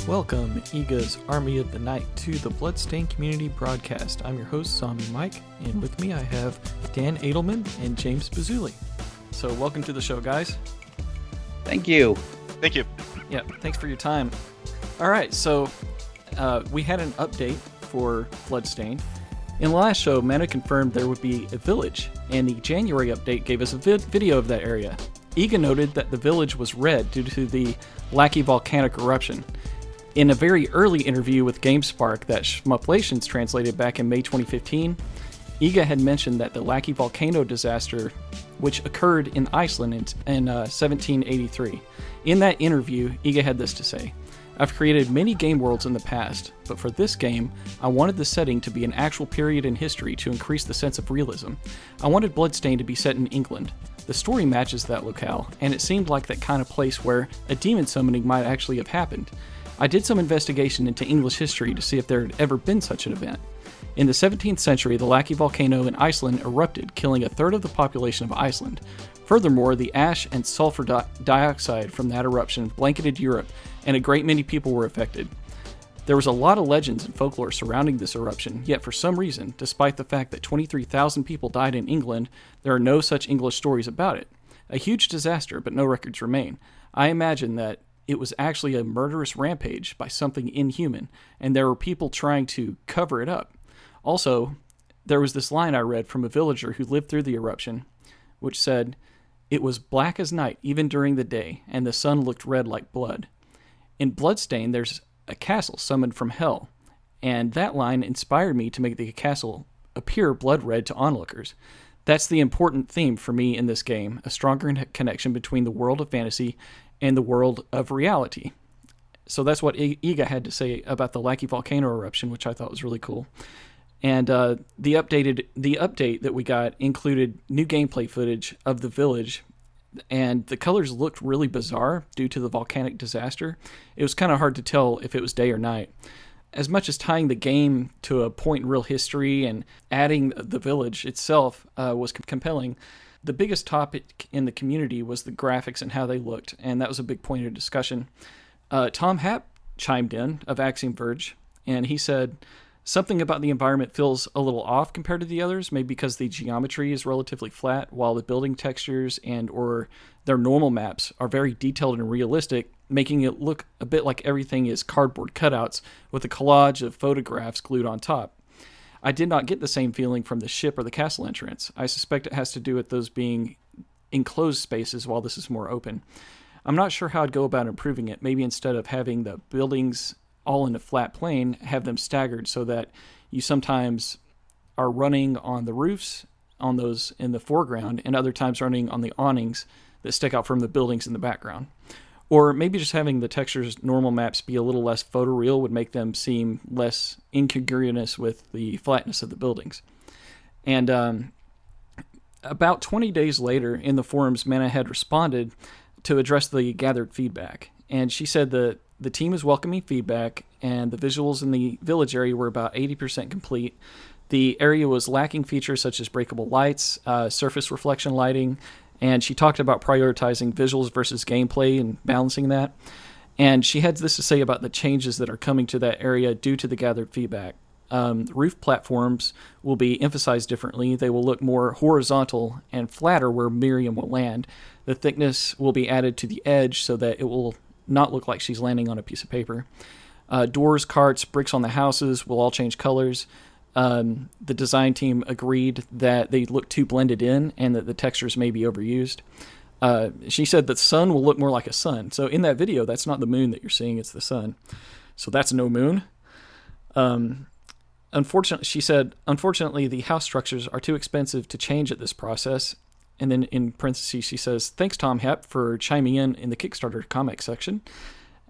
Welcome, EGA's Army of the Night, to the Bloodstained Community Broadcast. I'm your host, Zombie Mike, and with me I have Dan Adelman and James Petruzzi. So welcome to the show, guys. Thank you. Thank you. Yeah, thanks for your time. All right, so we had an update for Bloodstained. In the last show, Mana confirmed there would be a village, and the January update gave us a video of that area. EGA noted that the village was red due to the Lackey volcanic eruption. In a very early interview with GameSpark that Shmuplations translated back in May 2015, EGA had mentioned that the Lackey volcano disaster, which occurred in Iceland in 1783. In that interview, EGA had this to say: "I've created many game worlds in the past, but for this game, I wanted the setting to be an actual period in history to increase the sense of realism. I wanted Bloodstained to be set in England. The story matches that locale, and it seemed like that kind of place where a demon summoning might actually have happened. I did some investigation into English history to see if there had ever been such an event. In the 17th century, the Lackey volcano in Iceland erupted, killing a third of the population of Iceland. Furthermore, the ash and sulfur dioxide from that eruption blanketed Europe, and a great many people were affected. There was a lot of legends and folklore surrounding this eruption, yet for some reason, despite the fact that 23,000 people died in England, there are no such English stories about it. A huge disaster, but no records remain. I imagine that it was actually a murderous rampage by something inhuman, and there were people trying to cover it up. Also, there was this line I read from a villager who lived through the eruption, which said, 'It was black as night even during the day, and the sun looked red like blood.' In Bloodstained, there's a castle summoned from hell, and that line inspired me to make the castle appear blood red to onlookers. That's the important theme for me in this game, a stronger connection between the world of fantasy and the world of reality." So that's what EGA had to say about the Lackey volcano eruption, which I thought was really cool. And the update that we got included new gameplay footage of the village, and the colors looked really bizarre due to the volcanic disaster. It was kind of hard to tell if it was day or night. As much as tying the game to a point in real history and adding the village itself was compelling, the biggest topic in the community was the graphics and how they looked, and that was a big point of discussion. Tom Happ chimed in of Axiom Verge, and he said, "Something about the environment feels a little off compared to the others, maybe because the geometry is relatively flat, while the building textures and or their normal maps are very detailed and realistic, making it look a bit like everything is cardboard cutouts with a collage of photographs glued on top. I did not get the same feeling from the ship or the castle entrance. I suspect it has to do with those being enclosed spaces while this is more open. I'm not sure how I'd go about improving it. Maybe instead of having the buildings all in a flat plane, have them staggered so that you sometimes are running on the roofs on those in the foreground and other times running on the awnings that stick out from the buildings in the background. Or maybe just having the textures normal maps be a little less photoreal would make them seem less incongruous with the flatness of the buildings." And about 20 days later, in the forums, Mana had responded to address the gathered feedback. And she said that the team is welcoming feedback, and the visuals in the village area were about 80% complete. The area was lacking features such as breakable lights, surface reflection lighting, and she talked about prioritizing visuals versus gameplay and balancing that. And she had this to say about the changes that are coming to that area due to the gathered feedback. Roof platforms will be emphasized differently. They will look more horizontal and flatter where Miriam will land. The thickness will be added to the edge so that it will not look like she's landing on a piece of paper. Doors, carts, bricks on the houses will all change colors. The design team agreed that they look too blended in and that the textures may be overused. She said that the sun will look more like a sun. So in that video, that's not the moon that you're seeing, it's the sun. So that's no moon. Unfortunately, she said, "Unfortunately, the house structures are too expensive to change at this process." And then in parentheses, she says, "Thanks, Tom Happ, for chiming in the Kickstarter comment section."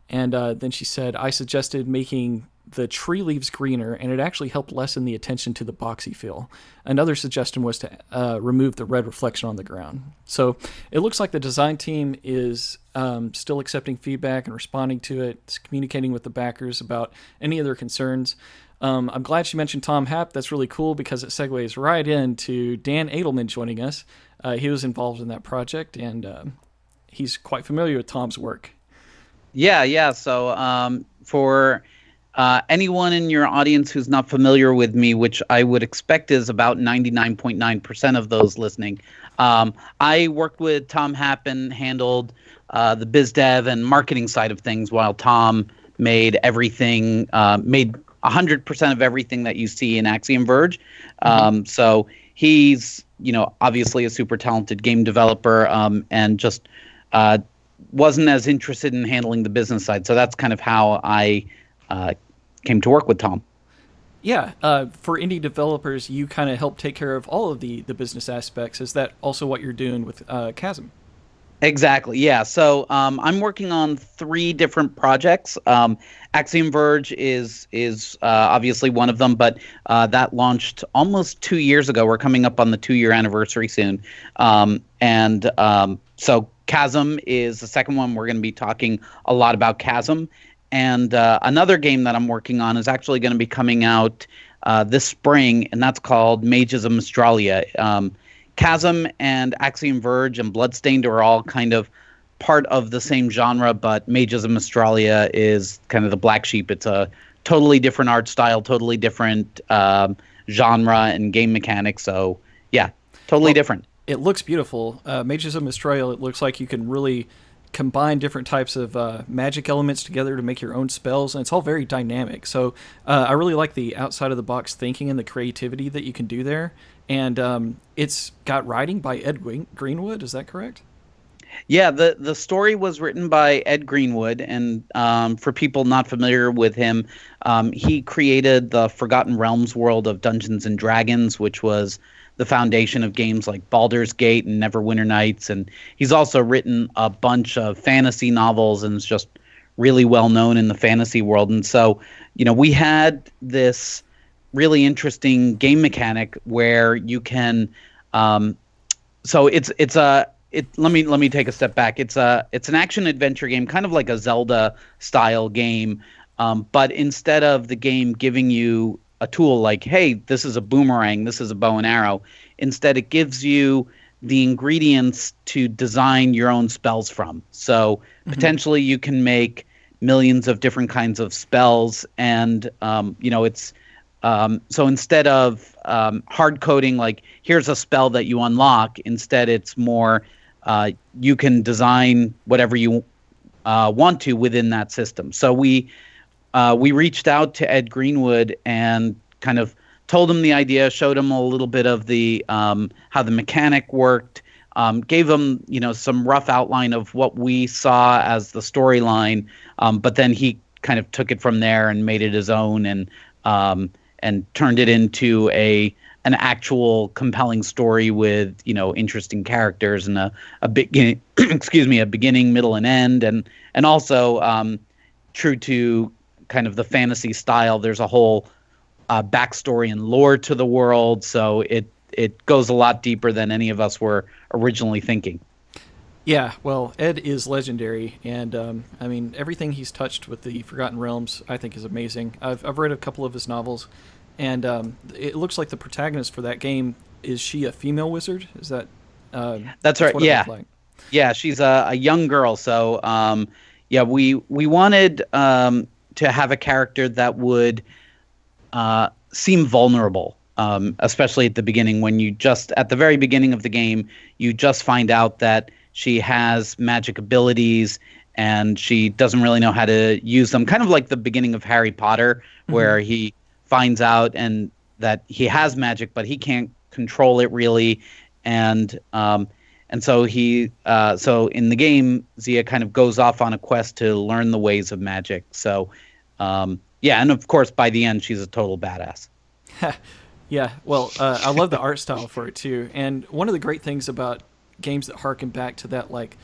And then she said, "I suggested making the tree leaves greener, and it actually helped lessen the attention to the boxy feel. Another suggestion was to remove the red reflection on the ground." So it looks like the design team is still accepting feedback and responding to it, it's communicating with the backers about any of their concerns. I'm glad she mentioned Tom Happ. That's really cool because it segues right into Dan Adelman joining us. He was involved in that project, and he's quite familiar with Tom's work. Yeah. So for anyone in your audience who's not familiar with me, which I would expect is about 99.9% of those listening, I worked with Tom Happen, handled the biz dev and marketing side of things, while Tom made everything, made 100% of everything that you see in Axiom Verge. So he's, obviously a super talented game developer, and just wasn't as interested in handling the business side. So that's kind of how I came to work with Tom. Yeah, for indie developers, you kind of help take care of all of the business aspects. Is that also what you're doing with Chasm? Exactly. Yeah. So I'm working on 3 different projects. Axiom Verge is obviously one of them, but that launched almost 2 years ago. We're coming up on the 2-year anniversary soon, so Chasm is the second one. We're going to be talking a lot about Chasm, and another game that I'm working on is actually going to be coming out this spring, and that's called Mages of Mystralia. Chasm and Axiom Verge and Bloodstained are all kind of part of the same genre, but Mages of Mystralia is kind of the black sheep. It's a totally different art style, totally different genre and game mechanics. So, yeah, totally different. It looks beautiful. Mages of Mystralia, it looks like you can really combine different types of magic elements together to make your own spells, and it's all very dynamic. So I really like the outside-of-the-box thinking and the creativity that you can do there. And it's got writing by Ed Greenwood. Is that correct? Yeah, the story was written by Ed Greenwood, and for people not familiar with him, he created the Forgotten Realms world of Dungeons and Dragons, which was the foundation of games like Baldur's Gate and Neverwinter Nights. And he's also written a bunch of fantasy novels and is just really well known in the fantasy world. And so, we had this really interesting game mechanic where you can let me take a step back. It's an action adventure game, kind of like a Zelda style game, but instead of the game giving you a tool like, hey, this is a boomerang, this is a bow and arrow, instead it gives you the ingredients to design your own spells from. So potentially you can make millions of different kinds of spells, and it's so instead of hard coding, like here's a spell that you unlock, instead it's more you can design whatever you want to within that system. So we reached out to Ed Greenwood and kind of told him the idea, showed him a little bit of the how the mechanic worked, gave him some rough outline of what we saw as the storyline, but then he kind of took it from there and made it his own, and turned it into an actual compelling story with interesting characters and a beginning, a beginning, middle, and end, and also true to kind of the fantasy style. There's a whole backstory and lore to the world, so it goes a lot deeper than any of us were originally thinking. Yeah, well, Ed is legendary, and I mean, everything he's touched with the Forgotten Realms, I think, is amazing. I've read a couple of his novels, and it looks like the protagonist for that game, is she a female wizard? Is that? That's right. Yeah, yeah, she's a young girl. So we wanted to have a character that would seem vulnerable, especially at the beginning, when at the very beginning of the game, you just find out that she has magic abilities and she doesn't really know how to use them. Kind of like the beginning of Harry Potter, where he finds out and that he has magic, but he can't control it really. And so so in the game, Zia kind of goes off on a quest to learn the ways of magic. So, and of course, by the end, she's a total badass. Yeah, well, I love the art style for it too. And one of the great things about games that harken back to that, like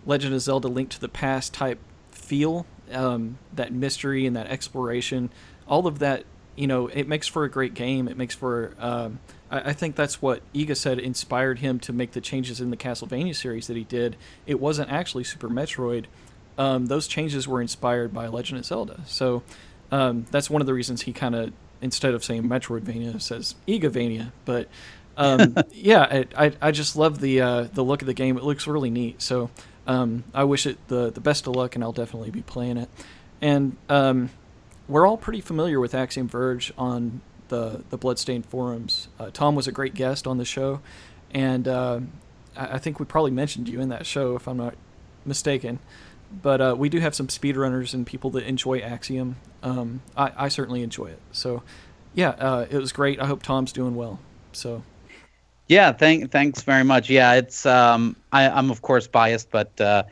Legend of Zelda: Link to the Past type feel, that mystery and that exploration, all of that, it makes for a great game. It makes for, I think that's what Iga said inspired him to make the changes in the Castlevania series that he did. It wasn't actually Super Metroid. Those changes were inspired by Legend of Zelda. So that's one of the reasons he kind of, instead of saying Metroidvania, says Igavania. But I just love the look of the game. It looks really neat. So I wish it the best of luck, and I'll definitely be playing it. And we're all pretty familiar with Axiom Verge on the Bloodstained forums. Tom was a great guest on the show, and I think we probably mentioned you in that show, if I'm not mistaken. But we do have some speedrunners and people that enjoy Axiom. I certainly enjoy it. So, yeah, it was great. I hope Tom's doing well. So, Yeah, thanks very much. Yeah, it's I'm of course biased, but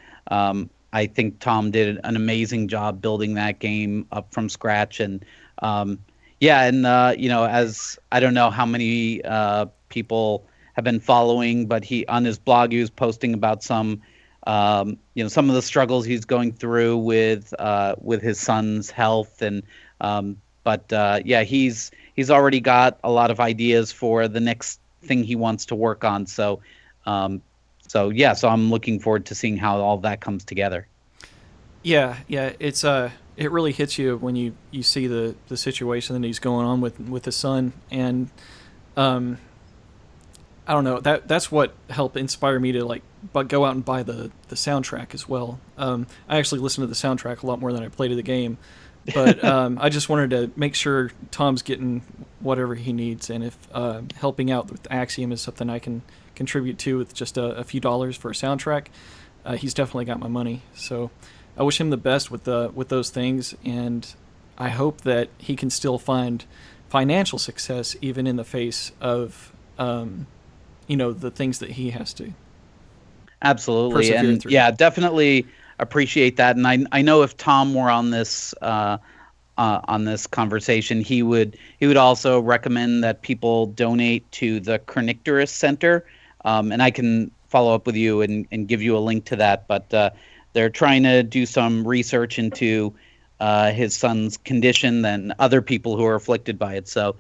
I think Tom did an amazing job building that game up from scratch, and yeah, and as I don't know how many people have been following, but he on his blog he was posting about some some of the struggles he's going through with his son's health, and but yeah, he's already got a lot of ideas for the next thing he wants to work on. So so I'm looking forward to seeing how all that comes together. yeah, it's it really hits you when you see the situation that he's going on with his son, and I don't know, that's what helped inspire me to go out and buy the soundtrack as well. I actually listened to the soundtrack a lot more than I played the game, but I just wanted to make sure Tom's getting whatever he needs, and if helping out with Axiom is something I can contribute to with just a few dollars for a soundtrack, he's definitely got my money. So I wish him the best with those things, and I hope that he can still find financial success even in the face of the things that he has to Absolutely, persevere and through. yeah, definitely appreciate that. And I know if Tom were on this conversation, he would also recommend that people donate to the Kernicterus Center, and I can follow up with you and give you a link to that. But they're trying to do some research into his son's condition and other people who are afflicted by it. So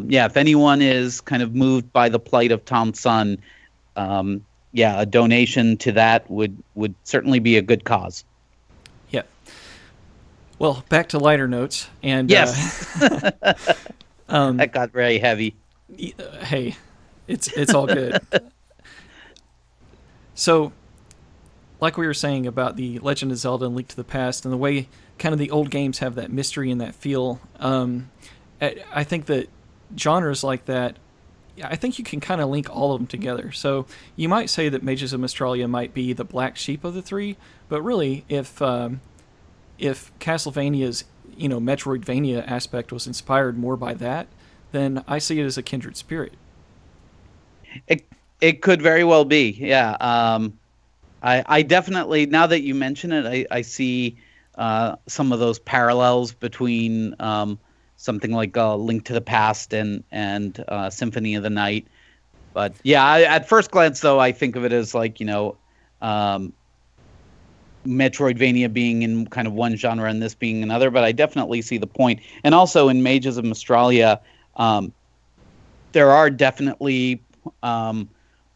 yeah, if anyone is kind of moved by the plight of Tom's son, yeah, a donation to that would certainly be a good cause. Yeah. Well, back to lighter notes, and Yes, that got very heavy. hey, it's all good. So, like we were saying about the Legend of Zelda and Link to the Past, and the way kind of the old games have that mystery and that feel, I think that genres like that, I think you can kind of link all of them together. So you might say that Mages of Mystralia might be the black sheep of the three, but really, if Castlevania's Metroidvania aspect was inspired more by that, then I see it as a kindred spirit. It could very well be. Yeah. I definitely, now that you mention it, I see some of those parallels between something like Link to the Past and Symphony of the Night. But yeah, at first glance, though, I think of it as like, Metroidvania being in kind of one genre and this being another. But I definitely see the point. And also in Mages of Mystralia, there are definitely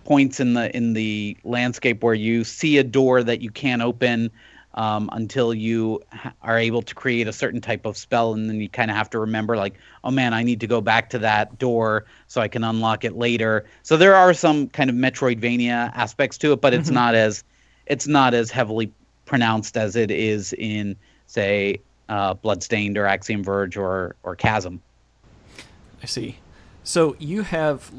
points in the landscape where you see a door that you can't open until you are able to create a certain type of spell, and then you kind of have to remember, like, oh man, I need to go back to that door so I can unlock it later. So there are some kind of Metroidvania aspects to it, but it's not as heavily pronounced as it is in, say, Bloodstained or Axiom Verge or Chasm. I see. So you have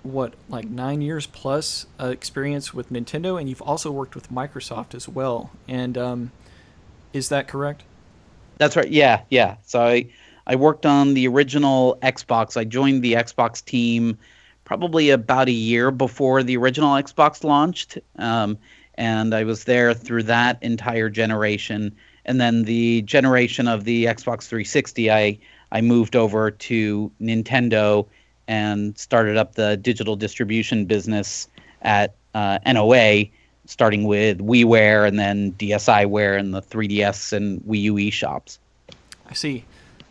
what, like 9 years plus experience with Nintendo, and you've also worked with Microsoft as well. And is that correct? That's right. Yeah. So I worked on the original Xbox. I joined the Xbox team probably about a year before the original Xbox launched, and I was there through that entire generation. And then the generation of the Xbox 360, I moved over to Nintendo and started up the digital distribution business at NOA, starting with WiiWare and then DSiWare and the 3DS and Wii U eShops. I see.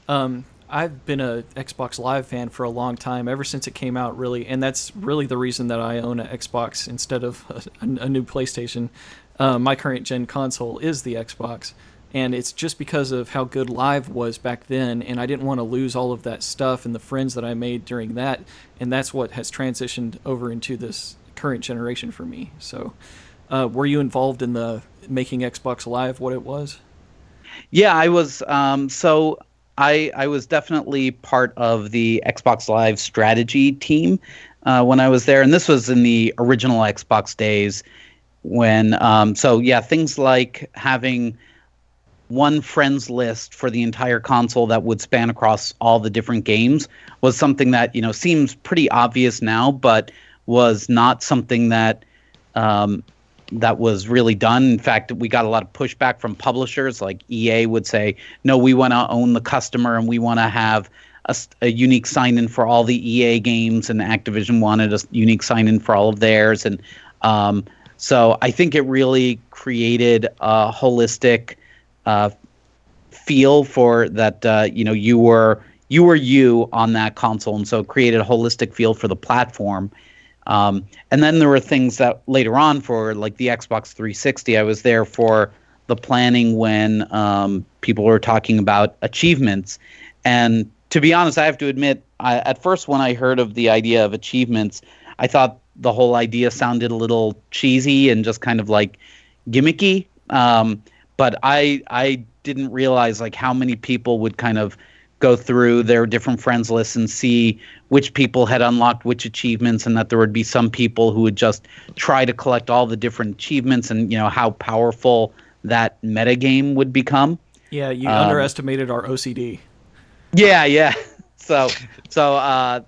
I've been a Xbox Live fan for a long time, ever since it came out, really, and that's really the reason that I own an Xbox instead of a new PlayStation. My current gen console is the Xbox, and it's just because of how good Live was back then, and I didn't want to lose all of that stuff and the friends that I made during that, and that's what has transitioned over into this current generation for me. So, were you involved in the making Xbox Live what it was? Yeah, I was. I was definitely part of the Xbox Live strategy team when I was there, and this was in the original Xbox days. When so yeah, things like having one friends list for the entire console that would span across all the different games was something that seems pretty obvious now, but was not something that that was really done. In fact, we got a lot of pushback from publishers. Like EA would say, no, we want to own the customer and we want to have a unique sign-in for all the EA games, and Activision wanted a unique sign-in for all of theirs. And so I think it really created a holistic feel for that. You were you on that console, and so it created a holistic feel for the platform. And then there were things that later on for like the Xbox 360, I was there for the planning when people were talking about achievements. And to be honest, I have to admit, at first when I heard of the idea of achievements, I thought the whole idea sounded a little cheesy and just kind of like gimmicky. But I didn't realize like how many people would kind of go through their different friends lists and see which people had unlocked which achievements, and that there would be some people who would just try to collect all the different achievements, and how powerful that metagame would become. Yeah, you underestimated our OCD. Yeah. So I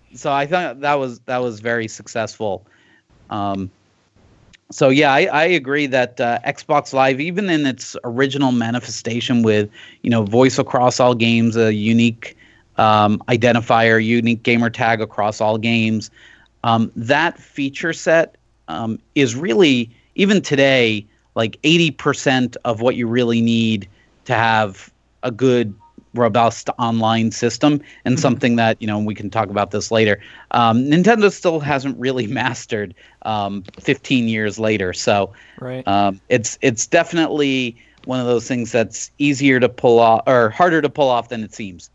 thought that was very successful. So yeah, I agree that Xbox Live, even in its original manifestation with voice across all games, a unique identifier, unique gamer tag across all games, that feature set is really, even today, like 80% of what you really need to have a good, robust online system, and something that we can talk about this later. Nintendo still hasn't really mastered 15 years later. So right. It's definitely one of those things that's easier to pull off or harder to pull off than it seems.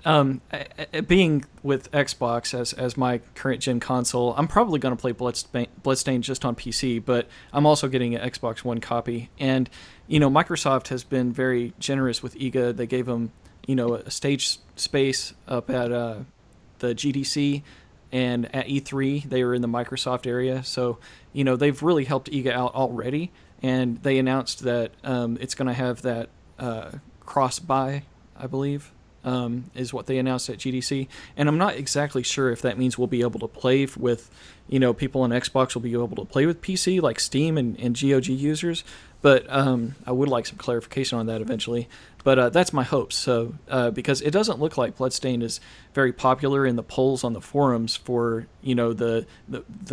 Being with Xbox as my current gen console, I'm probably going to play Bloodstained just on PC, but I'm also getting an Xbox One copy. And Microsoft has been very generous with IGA. They gave them a stage space up at the GDC, and at E3 they were in the Microsoft area. So they've really helped IGA out already, and they announced that it's going to have that cross-buy, I believe. Is what they announced at GDC, and I'm not exactly sure if that means we'll be able to play with, people on Xbox will be able to play with PC like Steam and GOG users, but I would like some clarification on that eventually. But that's my hopes. So because it doesn't look like Bloodstained is very popular in the polls on the forums for the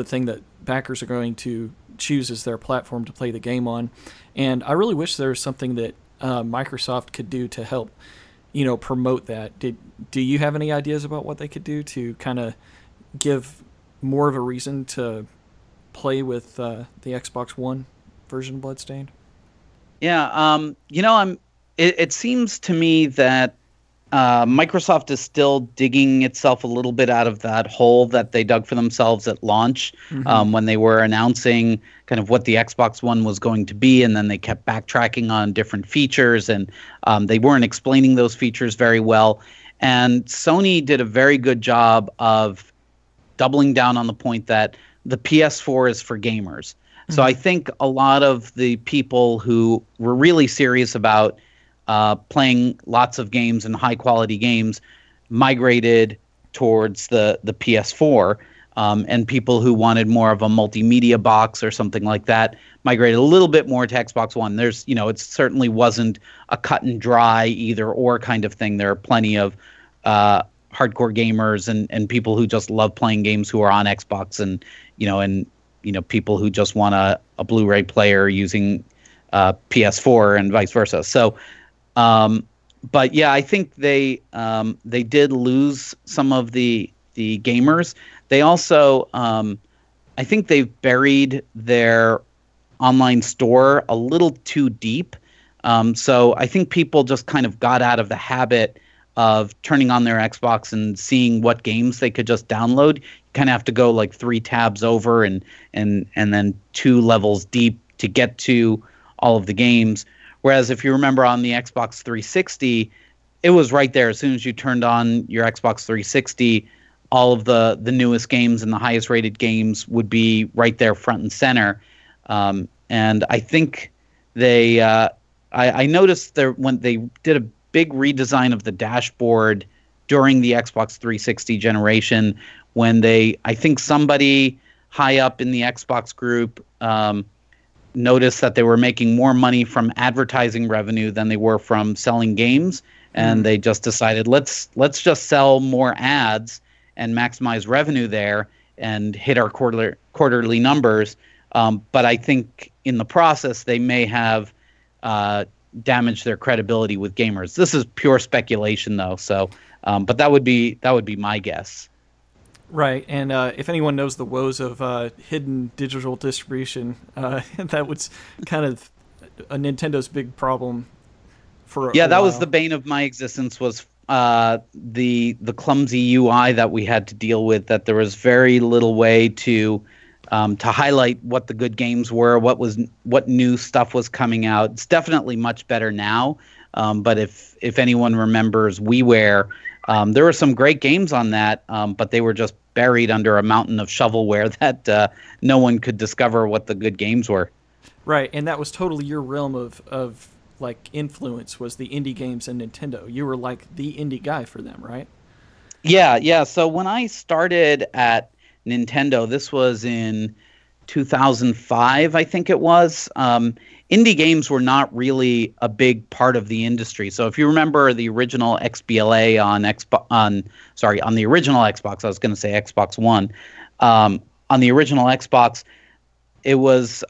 thing that backers are going to choose as their platform to play the game on, and I really wish there was something that Microsoft could do to help promote that. Do you have any ideas about what they could do to kind of give more of a reason to play with the Xbox One version of Bloodstained? Yeah, it seems to me that Microsoft is still digging itself a little bit out of that hole that they dug for themselves at launch, when they were announcing kind of what the Xbox One was going to be, and then they kept backtracking on different features, and they weren't explaining those features very well. And Sony did a very good job of doubling down on the point that the PS4 is for gamers. So I think a lot of the people who were really serious about playing lots of games and high quality games migrated towards the PS4, and people who wanted more of a multimedia box or something like that migrated a little bit more to Xbox One. There's, it certainly wasn't a cut and dry either or kind of thing. There are plenty of hardcore gamers and people who just love playing games who are on Xbox, and people who just want a Blu-ray player using PS4 and vice versa. So but yeah, I think they did lose some of the gamers. They also, I think they've buried their online store a little too deep. So I think people just kind of got out of the habit of turning on their Xbox and seeing what games they could just download. You kind of have to go like 3 tabs over and then 2 levels deep to get to all of the games. Whereas if you remember on the Xbox 360, it was right there. As soon as you turned on your Xbox 360, all of the newest games and the highest rated games would be right there front and center. And I think I noticed there when they did a big redesign of the dashboard during the Xbox 360 generation, when I think somebody high up in the Xbox group noticed that they were making more money from advertising revenue than they were from selling games, and they just decided let's just sell more ads and maximize revenue there and hit our quarterly numbers. But I think in the process they may have damaged their credibility with gamers. This is pure speculation, though. So, but that would be my guess. Right, and if anyone knows the woes of hidden digital distribution, that was kind of a Nintendo's big problem for a that while. was the bane of my existence, was the clumsy UI that we had to deal with, that there was very little way to highlight what the good games were, what new stuff was coming out. It's definitely much better now, but if anyone remembers WiiWare, there were some great games on that, but they were just buried under a mountain of shovelware that no one could discover what the good games were. Right, and that was totally your realm of like influence, was the indie games and Nintendo. You were like the indie guy for them, right? Yeah. So when I started at Nintendo, this was in 2005, I think it was. Indie games were not really a big part of the industry. So if you remember the original XBLA on the original Xbox, I was going to say Xbox One, on the original Xbox, it was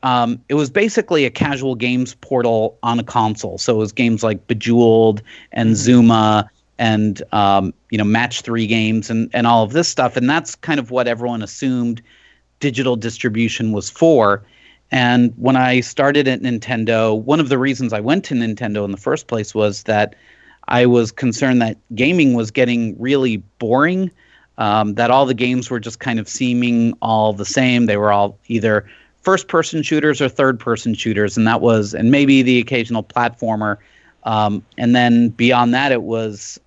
basically a casual games portal on a console. So it was games like Bejeweled and Zuma and Match 3 games and all of this stuff. And that's kind of what everyone assumed digital distribution was for. And when I started at Nintendo, one of the reasons I went to Nintendo in the first place was that I was concerned that gaming was getting really boring, that all the games were just kind of seeming all the same. They were all either first-person shooters or third-person shooters, and maybe the occasional platformer. And then beyond that, it was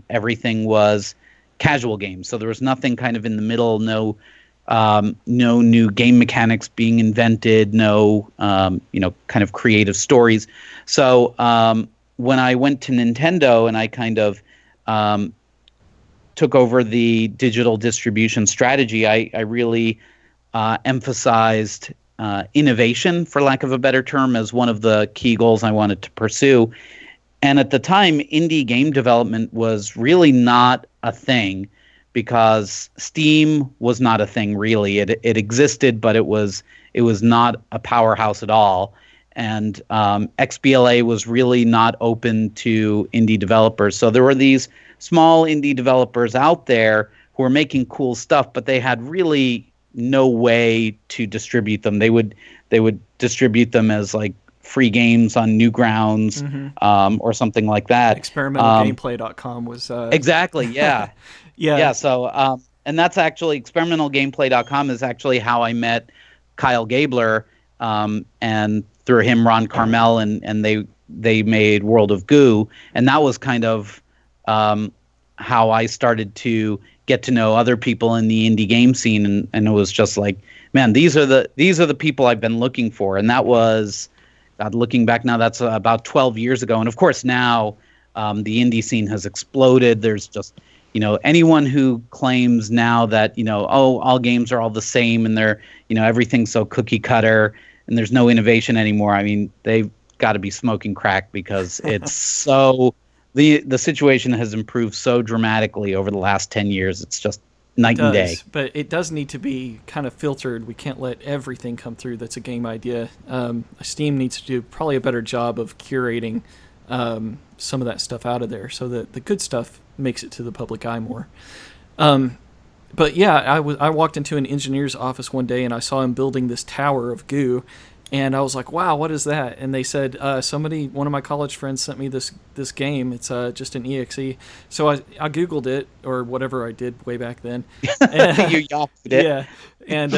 everything was casual games. So there was nothing kind of in the middle, no new game mechanics being invented, no kind of creative stories. So when I went to Nintendo and I kind of took over the digital distribution strategy, I really emphasized innovation, for lack of a better term, as one of the key goals I wanted to pursue. And at the time, indie game development was really not a thing, because Steam was not a thing really. It existed, but it was not a powerhouse at all. And XBLA was really not open to indie developers. So there were these small indie developers out there who were making cool stuff, but they had really no way to distribute them. They would distribute them as like free games on Newgrounds, or something like that. Experimentalgameplay.com was exactly, yeah. Yeah. So and that's actually, experimentalgameplay.com is actually how I met Kyle Gabler, and through him Ron Carmel, and they made World of Goo, and that was kind of how I started to get to know other people in the indie game scene, and it was just like, man, these are the people I've been looking for. And that was, God, looking back now, that's about 12 years ago. And of course now the indie scene has exploded. There's just, anyone who claims now that, all games are all the same and they're, everything's so cookie cutter and there's no innovation anymore. I mean, they've got to be smoking crack, because it's so, the situation has improved so dramatically over the last 10 years. It's just night and day. But it does need to be kind of filtered. We can't let everything come through that's a game idea. Steam needs to do probably a better job of curating some of that stuff out of there, so that the good stuff makes it to the public eye more. But yeah, I walked into an engineer's office one day and I saw him building this tower of goo, And I was like, wow, what is that? And they said, one of my college friends sent me this game. It's just an EXE. So I Googled it, or whatever I did way back then. You And, Yahooed it. yeah. And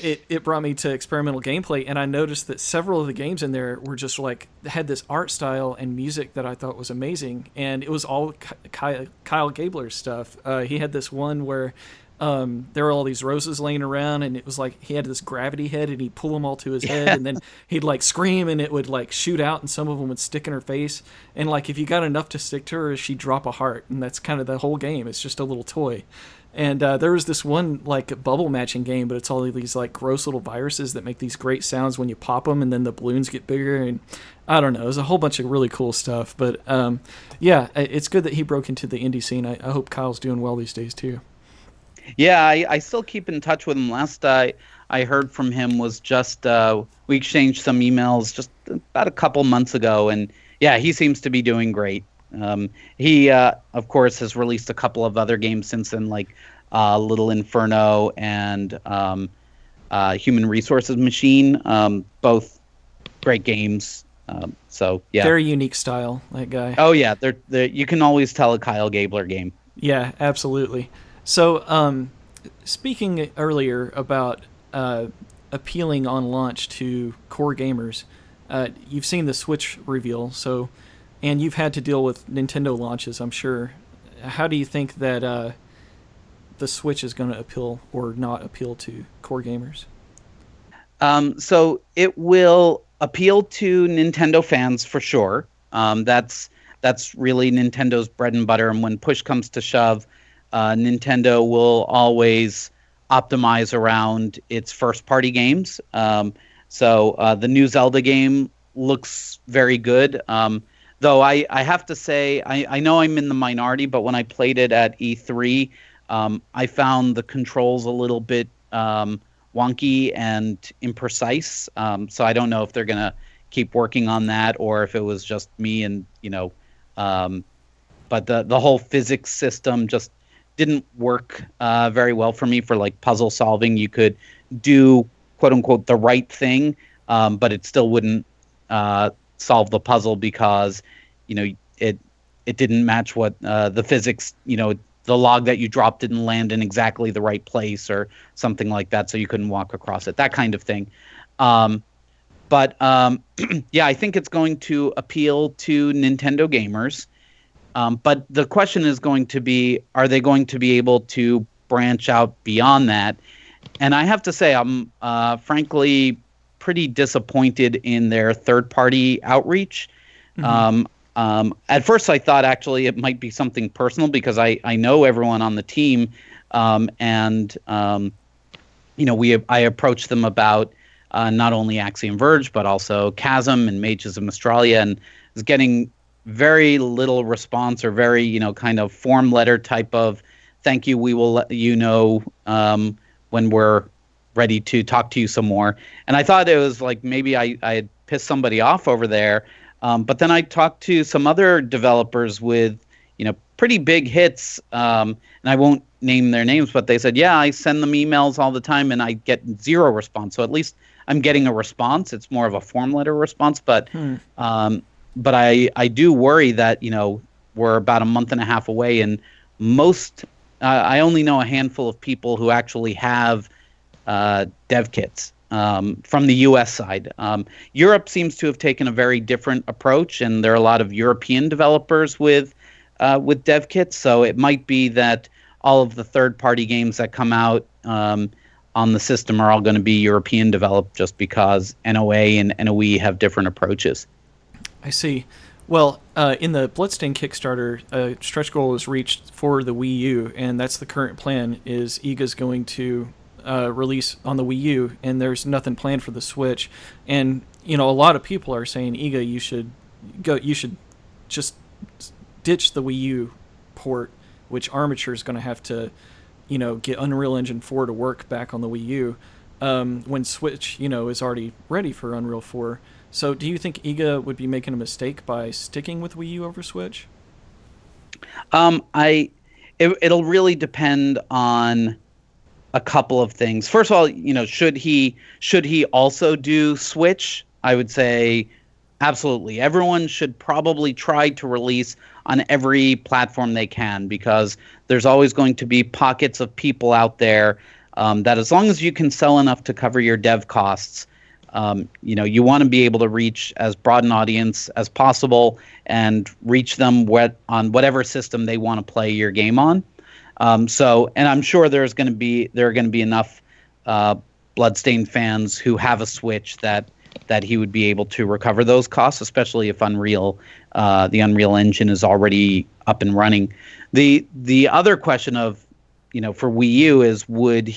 it brought me to experimental gameplay. And I noticed that several of the games in there were just like, had this art style and music that I thought was amazing. And it was all Kyle Gabler's stuff. He had this one where there were all these roses laying around, and it was like he had this gravity head, and he'd pull them all to his head, and then he'd like scream, and it would like shoot out, and some of them would stick in her face. And like if you got enough to stick to her, she'd drop a heart, and that's kind of the whole game. It's just a little toy. And there was this one like bubble matching game, but it's all of these like gross little viruses that make these great sounds when you pop them, and then the balloons get bigger. And I don't know, there's a whole bunch of really cool stuff. But yeah, it's good that he broke into the indie scene. I hope Kyle's doing well these days too. Yeah, I still keep in touch with him. Last I heard from him was just we exchanged some emails just about a couple months ago, and yeah, he seems to be doing great. He of course has released a couple of other games since then, like Little Inferno and Human Resources Machine, both great games. So yeah, very unique style, that guy. Oh yeah, they're you can always tell a Kyle Gabler game. Yeah, absolutely. So, speaking earlier about appealing on launch to core gamers, you've seen the Switch reveal, and you've had to deal with Nintendo launches, I'm sure. How do you think that the Switch is going to appeal or not appeal to core gamers? So it will appeal to Nintendo fans for sure. That's really Nintendo's bread and butter, and when push comes to shove, Nintendo will always optimize around its first-party games. So the new Zelda game looks very good. Though I have to say, I know I'm in the minority, but when I played it at E3, I found the controls a little bit wonky and imprecise. So I don't know if they're going to keep working on that or if it was just me and, but the whole physics system just didn't work very well for me for like puzzle solving. You could do quote unquote the right thing, but it still wouldn't solve the puzzle because it didn't match what the physics. The log that you dropped didn't land in exactly the right place or something like that, so you couldn't walk across it. That kind of thing. But yeah, I think it's going to appeal to Nintendo gamers. But the question is going to be, are they going to be able to branch out beyond that? And I have to say, I'm frankly pretty disappointed in their third-party outreach. Mm-hmm. At first, I thought actually it might be something personal because I know everyone on the team, and I approached them about not only Axiom Verge but also Chasm and Mages of Australia, and was getting very little response or very kind of form letter type of thank you, we will let you know when we're ready to talk to you some more. And I thought it was like maybe I had pissed somebody off over there. But then I talked to some other developers with, pretty big hits, and I won't name their names, but they said, yeah, I send them emails all the time and I get zero response. So at least I'm getting a response. It's more of a form letter response, but I do worry that, we're about a month and a half away, and I only know a handful of people who actually have dev kits. From the U.S. side. Europe seems to have taken a very different approach, and there are a lot of European developers with dev kits, so it might be that all of the third-party games that come out on the system are all going to be European developed just because NOA and NOE have different approaches. I see. Well, in the Bloodstained Kickstarter, a stretch goal was reached for the Wii U, and that's the current plan, is IGA's going to release on the Wii U, and there's nothing planned for the Switch. And a lot of people are saying, IGA, you should just ditch the Wii U port, which Armature is going to have to get Unreal Engine 4 to work back on the Wii U when Switch is already ready for Unreal 4. So do you think IGA would be making a mistake by sticking with Wii U over Switch? It'll really depend on a couple of things. First of all, should he also do Switch? I would say absolutely. Everyone should probably try to release on every platform they can, because there's always going to be pockets of people out there that, as long as you can sell enough to cover your dev costs, you want to be able to reach as broad an audience as possible and reach them on whatever system they want to play your game on. And I'm sure there are going to be enough Bloodstained fans who have a Switch that he would be able to recover those costs, especially if the Unreal Engine is already up and running. The other question of, for Wii U is, would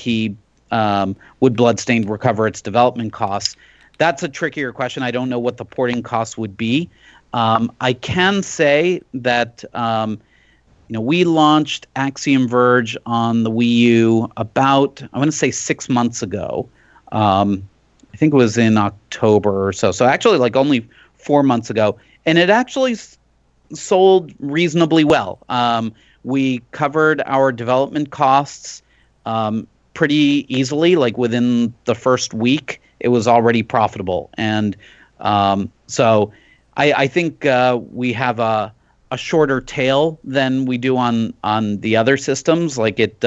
Bloodstained recover its development costs? That's a trickier question. I don't know what the porting costs would be. I can say that we launched Axiom Verge on the Wii U about, I want to say 6 months ago. I think it was in October or so. So actually, like, only 4 months ago, and it actually sold reasonably well. We covered our development costs pretty easily. Like, within the first week, it was already profitable, and so I think we have a shorter tail than we do on the other systems. Like, it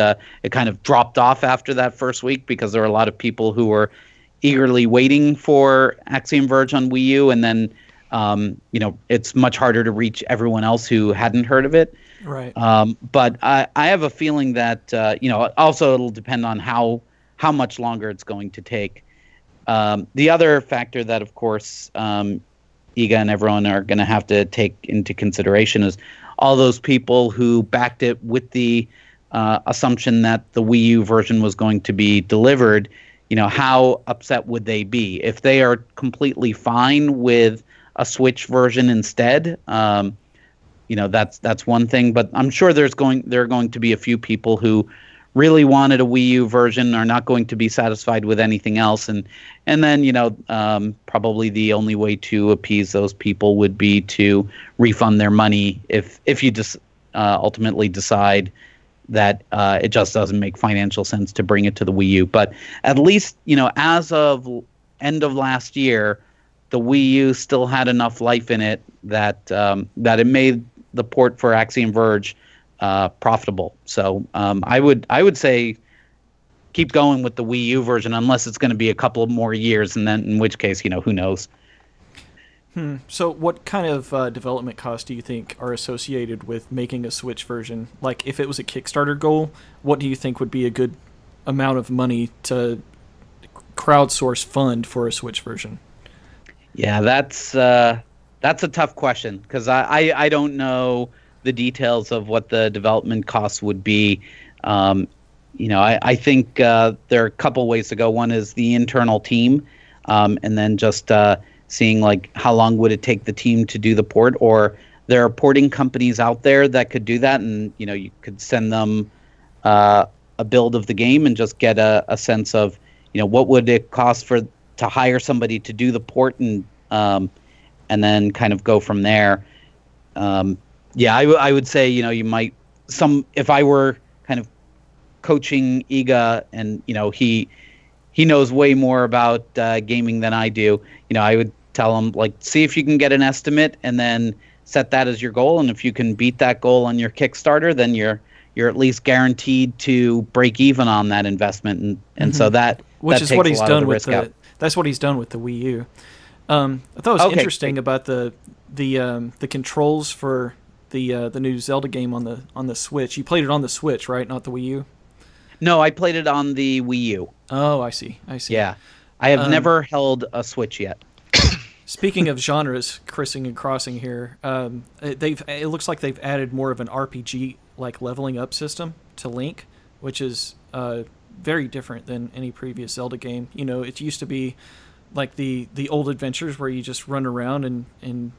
kind of dropped off after that first week because there were a lot of people who were eagerly waiting for Axiom Verge on Wii U, and then it's much harder to reach everyone else who hadn't heard of it. Right. But I have a feeling that also it'll depend on how much longer it's going to take. The other factor that, of course, Iga and everyone are going to have to take into consideration is all those people who backed it with the assumption that the Wii U version was going to be delivered. How upset would they be if they are completely fine with a Switch version instead? That's one thing, but I'm sure there are going to be a few people who really wanted a Wii U version, are not going to be satisfied with anything else, and then probably the only way to appease those people would be to refund their money if you just ultimately decide that it just doesn't make financial sense to bring it to the Wii U. But at least, as of end of last year, the Wii U still had enough life in it that it made the port for Axiom Verge profitable. So I would say keep going with the Wii U version, unless it's going to be a couple of more years, and then in which case, who knows. So what kind of development costs do you think are associated with making a Switch version? Like, if it was a Kickstarter goal, what do you think would be a good amount of money to crowdsource fund for a Switch version? Yeah, that's a tough question, because I don't know the details of what the development costs would be. I think there are a couple ways to go. One is the internal team, and then just seeing, like, how long would it take the team to do the port, or there are porting companies out there that could do that, and you could send them a build of the game and just get a sense of what would it cost to hire somebody to do the port, and then kind of go from there. I would say you might if I were kind of coaching Iga, and he knows way more about gaming than I do. I would tell him, like, see if you can get an estimate and then set that as your goal. And if you can beat that goal on your Kickstarter, then you're at least guaranteed to break even on that investment. And so that is what he's done with that's what he's done with the Wii U. I thought it was interesting about the controls for the new Zelda game on the Switch. You played it on the Switch, right? Not the Wii U? No, I played it on the Wii U. Oh, I see. Yeah. I have never held a Switch yet. Speaking of genres, crissing and crossing here, it looks like they've added more of an RPG like leveling up system to Link, which is very different than any previous Zelda game. It used to be like the old adventures where you just run around and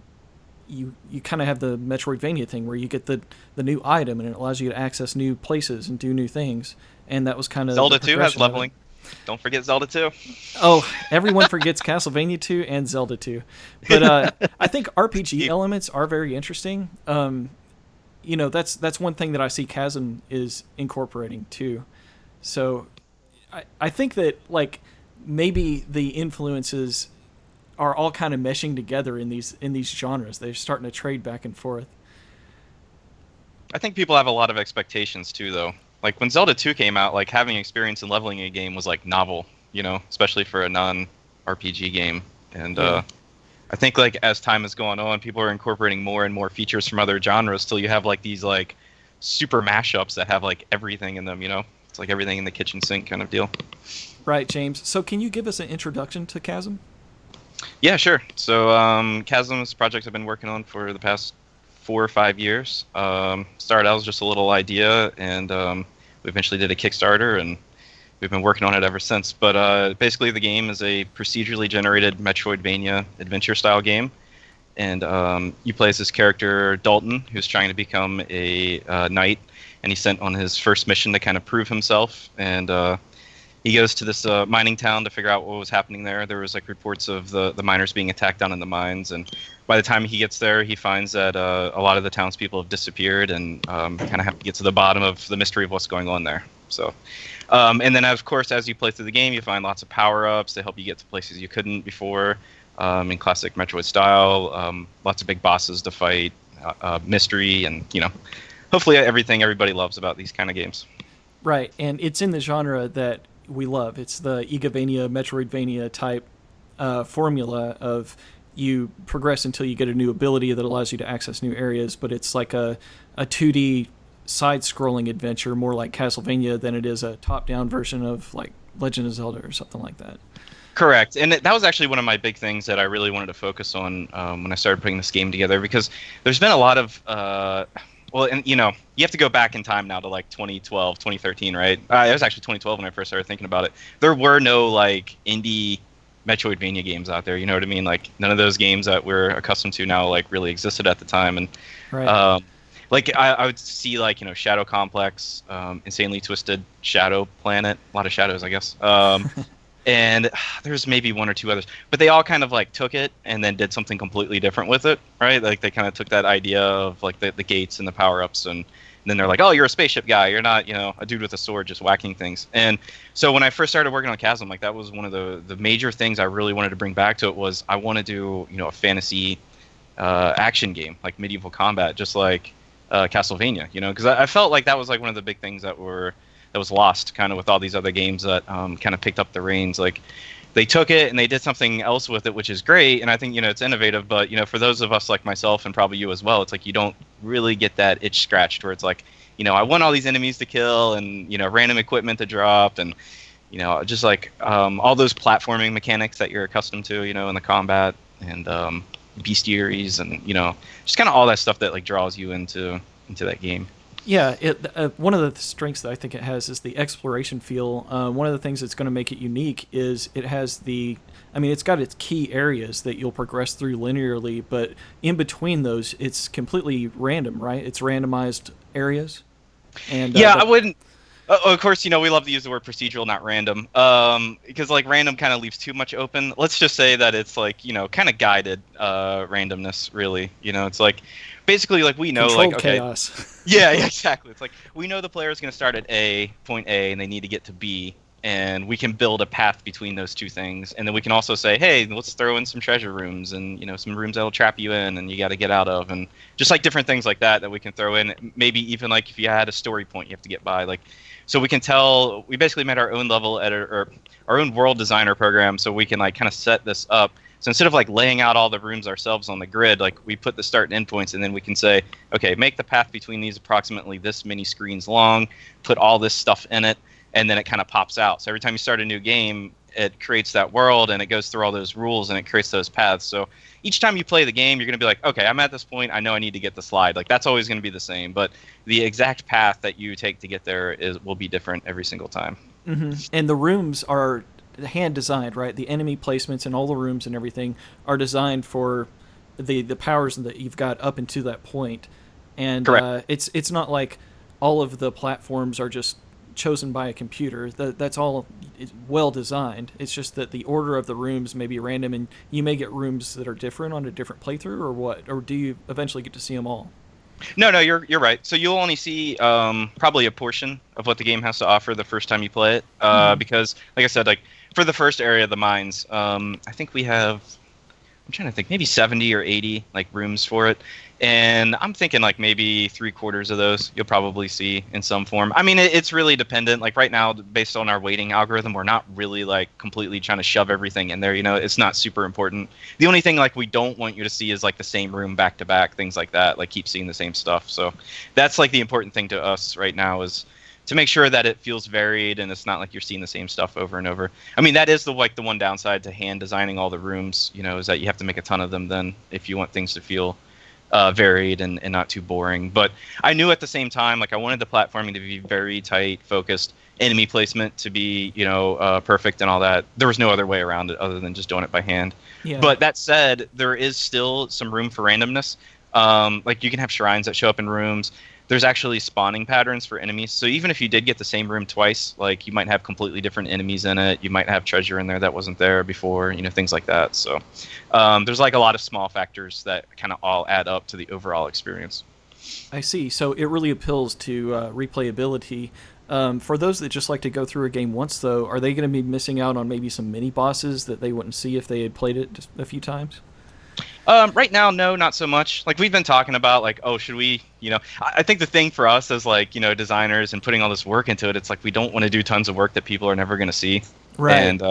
you kind of have the Metroidvania thing where you get the new item and it allows you to access new places and do new things. And that was kind of Zelda 2 has leveling. Don't forget Zelda 2. Oh, everyone forgets Castlevania 2 and Zelda 2. But I think RPG elements are very interesting. That's one thing that I see Chasm is incorporating too. So I think that like maybe the influences are all kind of meshing together in these genres. They're starting to trade back and forth. I think people have a lot of expectations too, though. Like when Zelda 2 came out, like having experience in leveling a game was like novel, especially for a non-RPG game. And I think like as time has gone on, people are incorporating more and more features from other genres till you have like these like super mashups that have like everything in them. It's like everything in the kitchen sink kind of deal. Right, James. So can you give us an introduction to Chasm? Yeah, sure. So Chasm is a project I've been working on for the past 4 or 5 years. Started out as just a little idea, and we eventually did a Kickstarter, and we've been working on it ever since. But basically, the game is a procedurally generated Metroidvania adventure-style game, and you play as this character Dalton, who's trying to become a knight, and he's sent on his first mission to kind of prove himself. And he goes to this mining town to figure out what was happening there. There was like reports of the miners being attacked down in the mines, and by the time he gets there, he finds that a lot of the townspeople have disappeared, and kind of have to get to the bottom of the mystery of what's going on there. So, and then of course, as you play through the game, you find lots of power-ups that help you get to places you couldn't before, in classic Metroid style. Lots of big bosses to fight, mystery, and hopefully everything everybody loves about these kind of games. Right, and it's in the genre that we love. It's the Igavania, Metroidvania type formula of you progress until you get a new ability that allows you to access new areas, but it's like a 2D side-scrolling adventure, more like Castlevania than it is a top-down version of like Legend of Zelda or something like that. Correct, and that was actually one of my big things that I really wanted to focus on when I started putting this game together, because there's been a lot of you have to go back in time now to like 2012, 2013, right? It was actually 2012 when I first started thinking about it. There were no like indie Metroidvania games out there, you know what I mean? Like none of those games that we're accustomed to now like really existed at the time. And right. like I would see like Shadow Complex, Insanely Twisted Shadow Planet, a lot of shadows, I guess. And there's maybe one or two others, but they all kind of like took it and then did something completely different with it, right? Like they kind of took that idea of like the gates and the power-ups, and then they're like, oh, you're a spaceship guy, you're not a dude with a sword just whacking things. And so when I first started working on Chasm, like that was one of the major things I really wanted to bring back to it. Was I want to do a fantasy action game, like medieval combat, just like Castlevania, because I felt like that was like one of the big things that was lost kind of with all these other games that kind of picked up the reins. Like they took it and they did something else with it, which is great, and I think it's innovative, but for those of us like myself and probably you as well, it's like you don't really get that itch scratched where it's like I want all these enemies to kill and random equipment to drop, and just like all those platforming mechanics that you're accustomed to in the combat, and bestiaries, and just kind of all that stuff that like draws you into that game. Yeah, one of the strengths that I think it has is the exploration feel. One of the things that's going to make it unique is it has it's got its key areas that you'll progress through linearly, but in between those, it's completely random, right? It's randomized areas. And I wouldn't. Of course, we love to use the word procedural, not random, because like random kind of leaves too much open. Let's just say that it's like kind of guided randomness, really. It's like basically like we know controlled like okay, chaos. yeah, exactly. It's like we know the player is going to start at point A, and they need to get to B, and we can build a path between those two things, and then we can also say, hey, let's throw in some treasure rooms, and some rooms that'll trap you in, and you got to get out of, and just like different things like that we can throw in. Maybe even like if you had a story point you have to get by, like. So we can tell, we basically made our own level editor, or our own world designer program, so we can like kind of set this up. So instead of like laying out all the rooms ourselves on the grid, like we put the start and end points, and then we can say, okay, make the path between these approximately this many screens long, put all this stuff in it, and then it kind of pops out. So every time you start a new game, it creates that world, and it goes through all those rules, and it creates those paths. So each time you play the game, you're going to be like, okay, I'm at this point, I know I need to get the slide. Like that's always going to be the same, but the exact path that you take to get there will be different every single time. Mm-hmm. And the rooms are hand designed, right? The enemy placements and all the rooms and everything are designed for the powers that you've got up into that point. And it's not like all of the platforms are just chosen by a computer. That's all well designed. It's just that the order of the rooms may be random, and you may get rooms that are different on a different playthrough, or what? Or do you eventually get to see them all? No, you're right. So you'll only see probably a portion of what the game has to offer the first time you play it, because, like I said, like for the first area of the mines, I think we have. I'm trying to think, maybe 70 or 80 like rooms for it, and I'm thinking like maybe 3/4 of those you'll probably see in some form. I mean, it's really dependent. Like right now, based on our weighting algorithm, we're not really like completely trying to shove everything in there. You know, it's not super important. The only thing like we don't want you to see is like the same room back to back, things like that. Like keep seeing the same stuff. So that's like the important thing to us right now is to make sure that it feels varied and it's not like you're seeing the same stuff over and over. I mean, that is the one downside to hand designing all the rooms, you know, is that you have to make a ton of them then if you want things to feel varied and not too boring. But I knew at the same time, like I wanted the platforming to be very tight, focused, enemy placement to be, you know, perfect and all that. There was no other way around it other than just doing it by hand. Yeah. But that said, there is still some room for randomness. Like you can have shrines that show up in rooms. There's actually spawning patterns for enemies. So even if you did get the same room twice, like you might have completely different enemies in it. You might have treasure in there that wasn't there before, you know, things like that. So there's like a lot of small factors that kind of all add up to the overall experience. I see. So it really appeals to replayability. For those that just like to go through a game once, though, are they going to be missing out on maybe some mini bosses that they wouldn't see if they had played it just a few times? Right now, no, not so much. Like we've been talking about, like, oh, should we? You know, I think the thing for us as like, you know, designers and putting all this work into it, it's like we don't want to do tons of work that people are never going to see. Right. And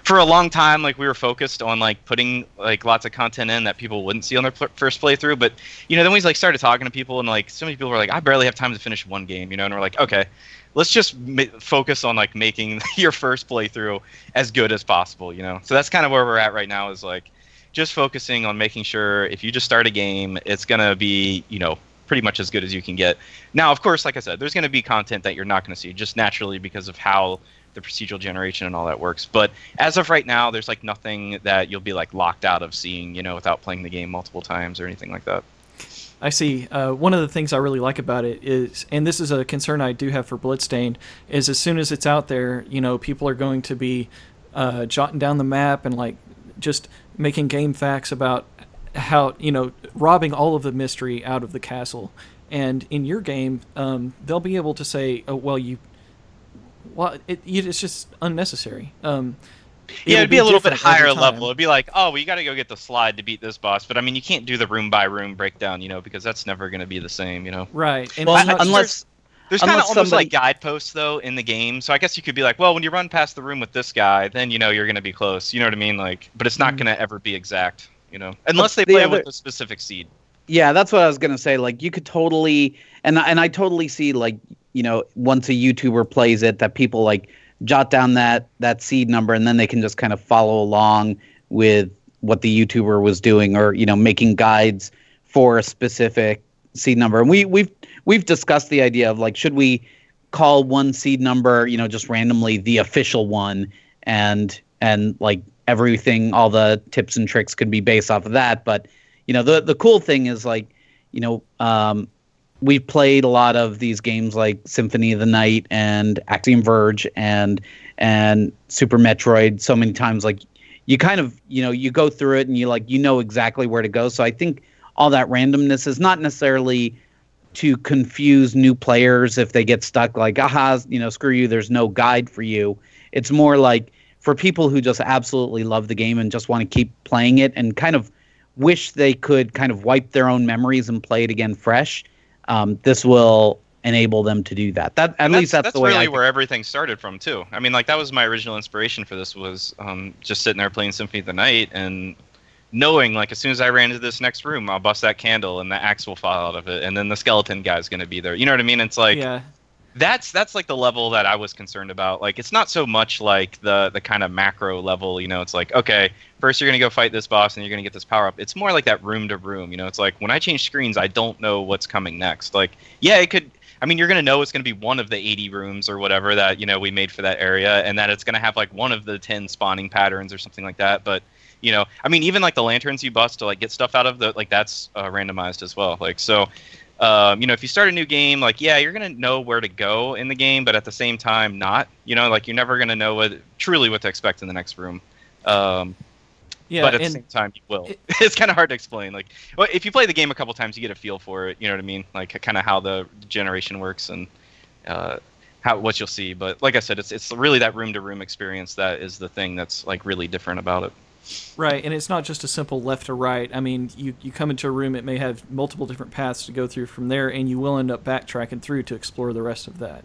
for a long time, like we were focused on like putting like lots of content in that people wouldn't see on their first playthrough. But you know, then we like started talking to people, and like so many people were like, I barely have time to finish one game, you know, and we're like, okay, let's just focus on like making your first playthrough as good as possible, you know. So that's kind of where we're at right now. Is like just focusing on making sure if you just start a game, it's going to be, you know, pretty much as good as you can get. Now, of course, like I said, there's going to be content that you're not going to see just naturally because of how the procedural generation and all that works. But as of right now, there's like nothing that you'll be like locked out of seeing, you know, without playing the game multiple times or anything like that. I see. One of the things I really like about it is, and this is a concern I do have for Bloodstained, is as soon as it's out there, you know, people are going to be jotting down the map and like just making game facts about how, you know, robbing all of the mystery out of the castle. And in your game, they'll be able to say, "Oh, well, it's just unnecessary." Yeah, it'd be a little bit different every higher time. level. It'd be like, oh, well, you got to go get the slide to beat this boss. But I mean, you can't do the room by room breakdown, you know, because that's never going to be the same, you know. Right. And Well, it's not- unless There's kind of Unless almost somebody- like guideposts though in the game, so I guess you could be like, well, when you run past the room with this guy, then you know you're going to be close. You know what I mean? Like, but it's not going to ever be exact, you know, unless they the play other- with a specific seed. Yeah, that's what I was gonna say. Like, you could totally, and I totally see, like, you know, once a YouTuber plays it, that people like jot down that seed number, and then they can just kind of follow along with what the YouTuber was doing, or you know, making guides for a specific seed number. And we've discussed the idea of like, should we call one seed number, you know, just randomly the official one, and like everything, all the tips and tricks could be based off of that, but you know, the cool thing is like, you know, we've played a lot of these games like Symphony of the Night and Axiom Verge and Super Metroid so many times. Like, you kind of, you know, you go through it and you like, you know exactly where to go. So I think all that randomness is not necessarily to confuse new players if they get stuck like, aha, you know, screw you, there's no guide for you. It's more like for people who just absolutely love the game and just want to keep playing it and kind of wish they could kind of wipe their own memories and play it again fresh. This will enable them to do that. At least that's the way really I where everything started from too. I mean, like that was my original inspiration for this was just sitting there playing Symphony of the Night and knowing like as soon as I ran into this next room, I'll bust that candle and the axe will fall out of it, and then the skeleton guy's going to be there. You know what I mean? It's like yeah. That's like the level that I was concerned about. Like, it's not so much like the kind of macro level, you know, it's like, okay, first you're going to go fight this boss and you're going to get this power up. It's more like that room to room, you know, it's like when I change screens, I don't know what's coming next. Like, yeah, it could, I mean, you're going to know it's going to be one of the 80 rooms or whatever that, you know, we made for that area, and that it's going to have like one of the 10 spawning patterns or something like that. But, you know, I mean, even like the lanterns you bust to like get stuff out of the, like that's randomized as well. Like, so, you know, if you start a new game, like, yeah, you're going to know where to go in the game, but at the same time, not, you know, like you're never going to know truly what to expect in the next room. Yeah, but at the and same time, you will. It's kind of hard to explain. Like, well, if you play the game a couple times, you get a feel for it. You know what I mean? Like, kind of how the generation works and how what you'll see. But like I said, it's really that room to room experience that is the thing that's like really different about it. right, and it's not just a simple left to right. I mean, you come into a room, it may have multiple different paths to go through from there, and you will end up backtracking through to explore the rest of that.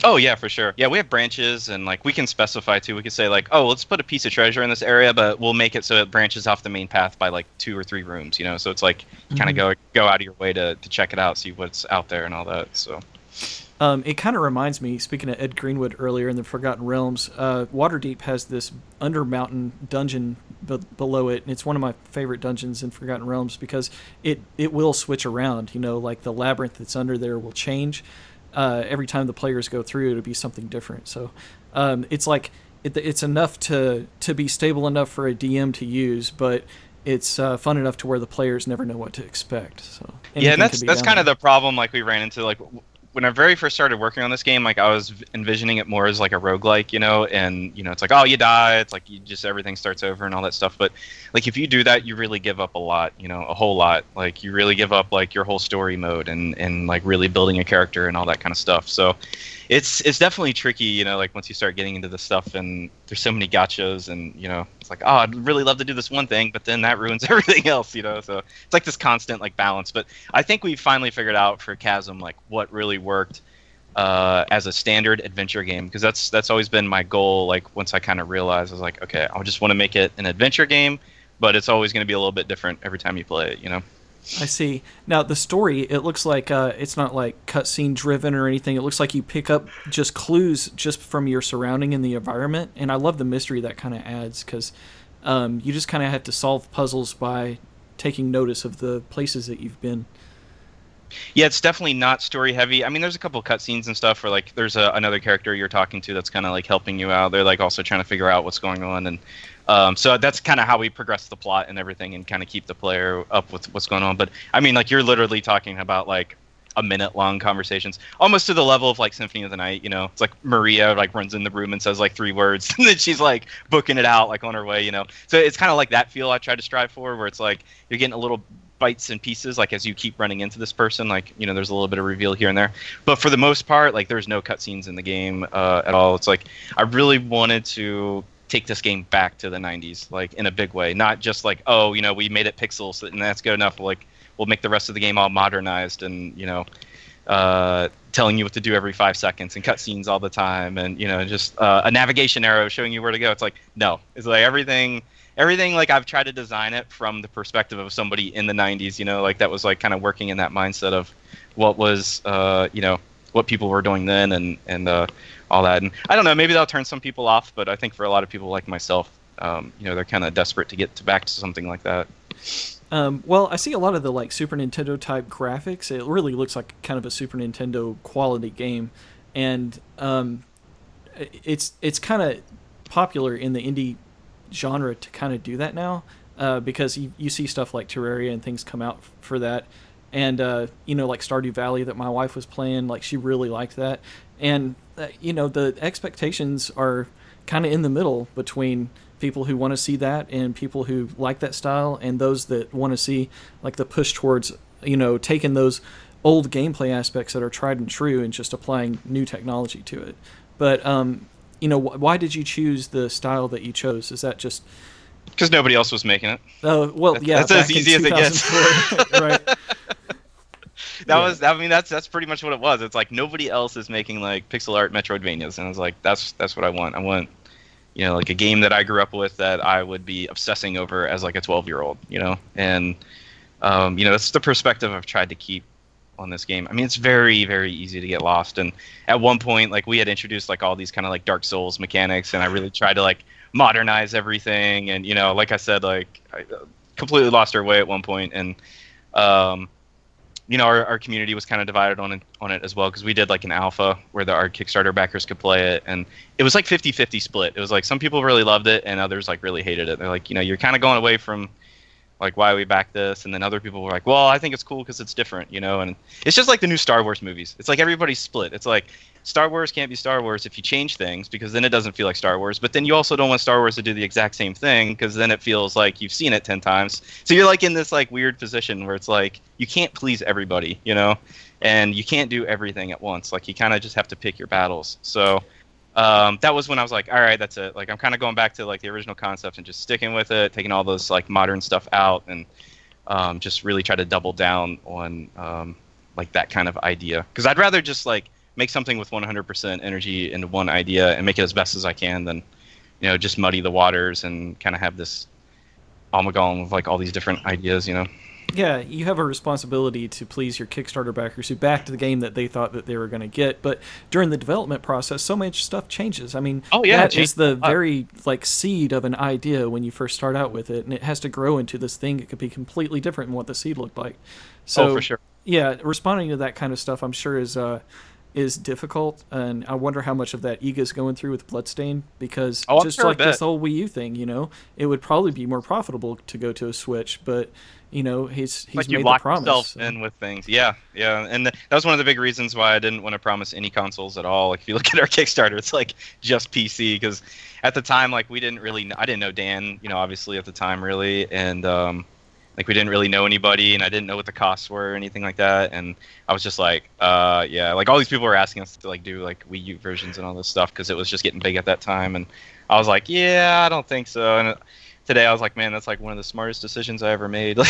Oh yeah, for sure. Yeah, we have branches, and like we can specify too. We could say like, oh, let's put a piece of treasure in this area, but we'll make it so it branches off the main path by like 2 or 3 rooms. You know, so it's like you kind of go out of your way to check it out, see what's out there and all that. So. It kind of reminds me, speaking of Ed Greenwood earlier in the Forgotten Realms, Waterdeep has this under-mountain dungeon below it, and it's one of my favorite dungeons in Forgotten Realms because it will switch around. You know, like the labyrinth that's under there will change. Every time the players go through, it'll be something different. So it's like it's enough to be stable enough for a DM to use, but it's fun enough to where the players never know what to expect. So yeah, and that's kind of the problem like we ran into like when I very first started working on this game, like I was envisioning it more as like a roguelike, you know, and you know, it's like, oh, you die, it's like you just everything starts over and all that stuff. But like if you do that, you really give up a lot, you know, a whole lot. Like you really give up like your whole story mode and like really building a character and all that kind of stuff. So it's definitely tricky, you know, like once you start getting into this stuff and there's so many gotchas and, you know, it's like, oh, I'd really love to do this one thing, but then that ruins everything else, you know. So it's like this constant like balance. But I think we finally figured out for Chasm like what really worked as a standard adventure game, because that's always been my goal. Like once I kind of realized, I was like, okay, I just want to make it an adventure game, but it's always going to be a little bit different every time you play it, you know. I see. Now the story, it looks like it's not like cutscene driven or anything. It looks like you pick up just clues just from your surrounding and the environment, and I love the mystery that kind of adds because you just kind of have to solve puzzles by taking notice of the places that you've been. Yeah, it's definitely not story heavy. I mean, there's a couple of cutscenes and stuff where like there's another character you're talking to that's kind of like helping you out. They're like also trying to figure out what's going on, and so that's kind of how we progress the plot and everything, and kind of keep the player up with what's going on. But I mean, like you're literally talking about like a minute-long conversations, almost to the level of like Symphony of the Night. You know, it's like Maria like runs in the room and says like 3 words, and then she's like booking it out like on her way. You know, so it's kind of like that feel I try to strive for, where it's like you're getting a little bites and pieces like as you keep running into this person, like, you know, there's a little bit of reveal here and there, but for the most part like there's no cutscenes in the game at all. It's like I really wanted to take this game back to the 90s, like in a big way, not just like, oh, you know, we made it pixels and that's good enough, like we'll make the rest of the game all modernized and, you know, telling you what to do every 5 seconds and cutscenes all the time and, you know, just a navigation arrow showing you where to go. It's like, no, it's like everything like I've tried to design it from the perspective of somebody in the 90s, you know, like that was like kind of working in that mindset of what was you know, what people were doing then and all that. And I don't know, maybe that'll turn some people off, but I think for a lot of people like myself, you know, they're kind of desperate to get back to something like that. Well, I see a lot of the like Super Nintendo type graphics. It really looks like kind of a Super Nintendo quality game, and it's kind of popular in the indie genre to kind of do that now, because you see stuff like Terraria and things come out for that, and you know, like Stardew Valley that my wife was playing, like she really liked that, and you know, the expectations are kind of in the middle between people who want to see that and people who like that style, and those that want to see like the push towards, you know, taking those old gameplay aspects that are tried and true and just applying new technology to it. But you know, why did you choose the style that you chose? Is that just because nobody else was making it? Oh, well, yeah, that's as easy as it gets. Right. That's pretty much what it was. It's like nobody else is making like pixel art Metroidvanias, and I was like, that's what I want. I want, you know, like a game that I grew up with that I would be obsessing over as like a 12-year-old, you know, and you know, that's the perspective I've tried to keep on this game. I mean, it's very, very easy to get lost, and at one point, like we had introduced like all these kind of like Dark Souls mechanics, and I really tried to like modernize everything, and you know, like I said, like I completely lost our way at one point, and you know, our community was kind of divided on it as well, because we did like an alpha where our Kickstarter backers could play it, and it was like 50-50 split. It was like some people really loved it and others like really hated it. They're like, you know, you're kind of going away from Like, why we back this? And then other people were like, well, I think it's cool because it's different, And it's just like the new Star Wars movies. It's like everybody's split. It's like Star Wars can't be Star Wars if you change things, because then it doesn't feel like Star Wars. But then you also don't want Star Wars to do the exact same thing, because then it feels like you've seen it 10 times. So you're like in this like weird position where it's like you can't please everybody, and you can't do everything at once. Like, you kind of just have to pick your battles. So that was when I was like, all right, that's it. Like, I'm kind of going back to like the original concept and just sticking with it, taking all those like modern stuff out, and just really try to double down on like that kind of idea. Because I'd rather just like make something with 100% energy into one idea and make it as best as I can than, just muddy the waters and kind of have this amalgam of like all these different ideas, Yeah, you have a responsibility to please your Kickstarter backers who backed the game that they thought that they were going to get. But during the development process, so much stuff changes. I mean, that is the very like seed of an idea when you first start out with it, and it has to grow into this thing. It could be completely different than what the seed looked like. So, for sure. Yeah, responding to that kind of stuff, I'm sure is difficult, and I wonder how much of that Iga's going through with Bloodstained, because just like this whole Wii U thing, it would probably be more profitable to go to a Switch, but he's like made you lock the promise. yourself in with things. Yeah, and that was one of the big reasons why I didn't want to promise any consoles at all. Like, if you look at our Kickstarter, it's like just PC, because at the time, like, I didn't know Dan, obviously at the time really, and like, we didn't really know anybody, and I didn't know what the costs were or anything like that, and I was just like, yeah, like all these people were asking us to like do like Wii U versions and all this stuff because it was just getting big at that time, and I was like, yeah, I don't think so. And today I was like, man, that's like one of the smartest decisions I ever made, like,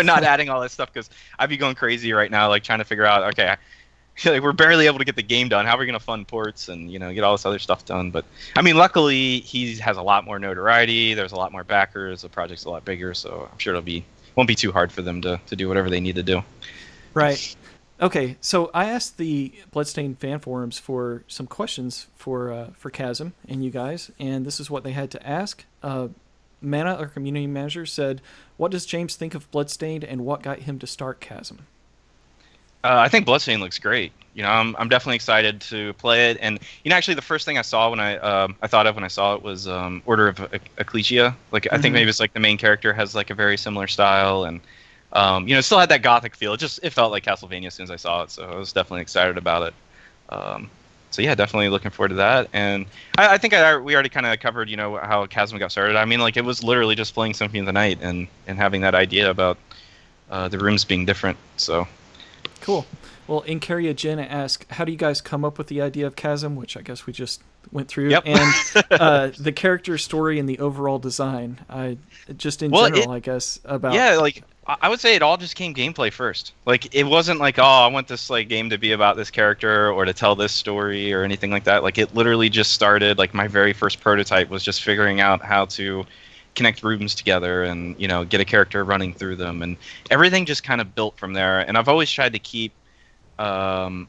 not adding all that stuff, because I'd be going crazy right now, like trying to figure out, okay, like, we're barely able to get the game done. How are we going to fund ports and get all this other stuff done? But I mean, luckily he has a lot more notoriety. There's a lot more backers. The project's a lot bigger, so I'm sure won't be too hard for them to do whatever they need to do. Right. Okay. So I asked the Bloodstained fan forums for some questions for Chasm and you guys, and this is what they had to ask. Mana, our community manager, said, "What does James think of Bloodstained, and what got him to start Chasm?" I think Bloodstained looks great. I'm definitely excited to play it. And actually, the first thing I saw when I thought of when I saw it was Order of Ecclesia. Like, I think maybe it's like the main character has like a very similar style, and it still had that gothic feel. It felt like Castlevania as soon as I saw it, so I was definitely excited about it. So yeah, definitely looking forward to that. And I think we already kind of covered how Chasm got started. I mean, like, it was literally just playing Symphony of the Night and having that idea about the rooms being different. So. Cool. Well, Incaria Jen asked, how do you guys come up with the idea of Chasm, which I guess we just went through, yep. and the character story and the overall design, general, I guess, about... Yeah, like, I would say it all just came gameplay first. Like, it wasn't like, oh, I want this like game to be about this character or to tell this story or anything like that. Like, it literally just started, like, my very first prototype was just figuring out how to connect rooms together and get a character running through them, and everything just kind of built from there. And I've always tried to keep that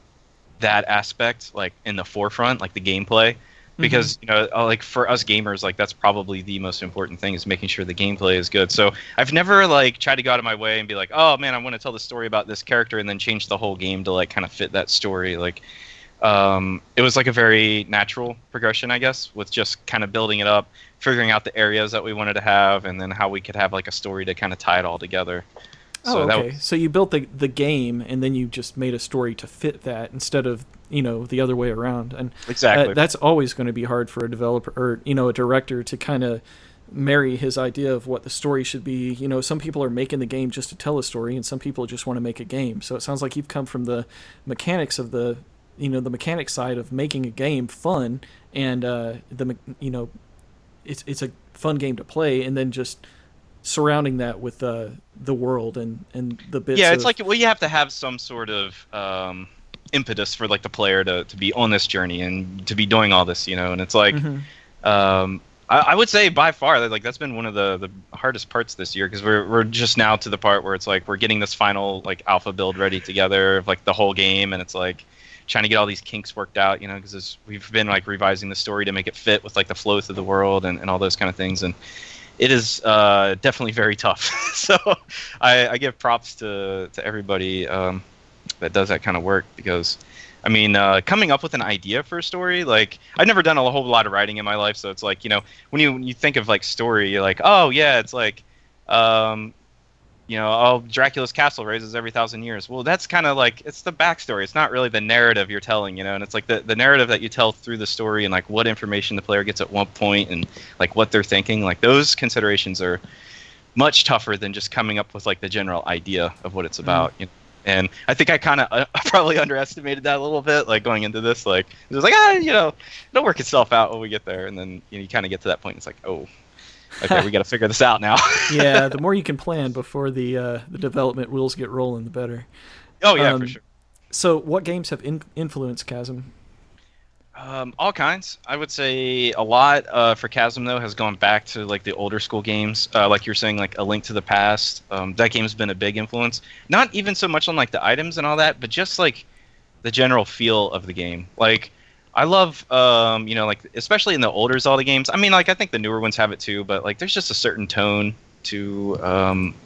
aspect like in the forefront, like the gameplay, because like for us gamers, like that's probably the most important thing, is making sure the gameplay is good. So I've never like tried to go out of my way and be like, oh man, I want to tell the story about this character and then change the whole game to like kind of fit that story. Like it was like a very natural progression, I guess, with just kind of building it up, figuring out the areas that we wanted to have, and then how we could have like a story to kind of tie it all together. So okay. So you built the game, and then you just made a story to fit that instead of the other way around. And exactly, that's always going to be hard for a developer or a director to kind of marry his idea of what the story should be. Some people are making the game just to tell a story, and some people just want to make a game. So it sounds like you've come from the mechanics of the mechanic side of making a game fun, and it's a fun game to play, and then just surrounding that with the world and the bits. Yeah, it's like, well, you have to have some sort of impetus for like the player to be on this journey and to be doing all this, and it's like I would say by far like that's been one of the hardest parts this year, because we're just now to the part where it's like we're getting this final like alpha build ready together of like the whole game, and it's like trying to get all these kinks worked out, because we've been like revising the story to make it fit with like the flow through the world and all those kind of things, and it is definitely very tough. So I give props to everybody that does that kind of work, because I mean, coming up with an idea for a story, like I've never done a whole lot of writing in my life, so it's like when you think of like story, you're like, oh yeah, it's like oh, Dracula's castle raises every 1,000 years. Well, that's kind of like, it's the backstory. It's not really the narrative you're telling, and it's like the narrative that you tell through the story and like what information the player gets at one point and like what they're thinking. Like those considerations are much tougher than just coming up with like the general idea of what it's about. And I think I kind of probably underestimated that a little bit, like going into this. Like it was like, it'll work itself out when we get there. And then you kind of get to that point. And it's like, oh, okay, we got to figure this out now. Yeah, the more you can plan before the development wheels get rolling, the better. Oh yeah, for sure. So, what games have influenced Chasm? All kinds. I would say a lot for Chasm though has gone back to like the older school games, like you're saying, like A Link to the Past. That game's been a big influence. Not even so much on like the items and all that, but just like the general feel of the game. Like I love, like especially in the older Zelda games. I mean, like I think the newer ones have it too, but like there's just a certain tone to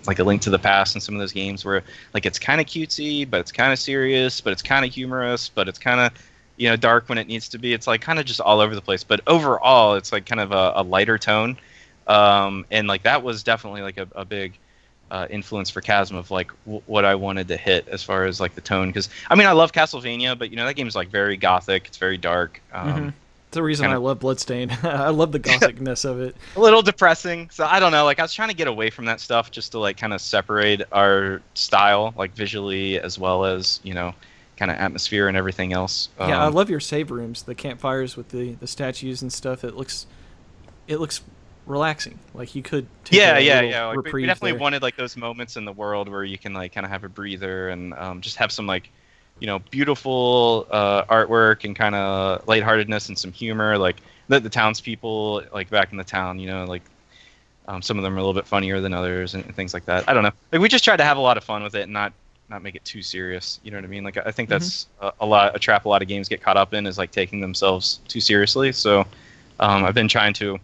like A Link to the Past and some of those games where like it's kind of cutesy, but it's kind of serious, but it's kind of humorous, but it's kind of dark when it needs to be. It's like kind of just all over the place, but overall it's like kind of a lighter tone, and like that was definitely like a big influence for Chasm of like what I wanted to hit as far as like the tone, because I mean I love Castlevania, but that game's like very gothic, it's very dark. It's the reason I love Bloodstained. I love the gothicness of it. A little depressing, so I don't know, like I was trying to get away from that stuff just to like kind of separate our style like visually as well as kind of atmosphere and everything else. Yeah, I love your save rooms, the campfires with the statues and stuff. It looks relaxing. Like you could take yeah. Like, we definitely there. wanted like those moments in the world where you can like kind of have a breather and just have some like beautiful artwork and kind of lightheartedness and some humor. Like the townspeople like back in the town, like some of them are a little bit funnier than others and things like that. I don't know. Like we just tried to have a lot of fun with it and not make it too serious. You know what I mean? Like I think that's a trap a lot of games get caught up in, is like taking themselves too seriously. So I've been trying to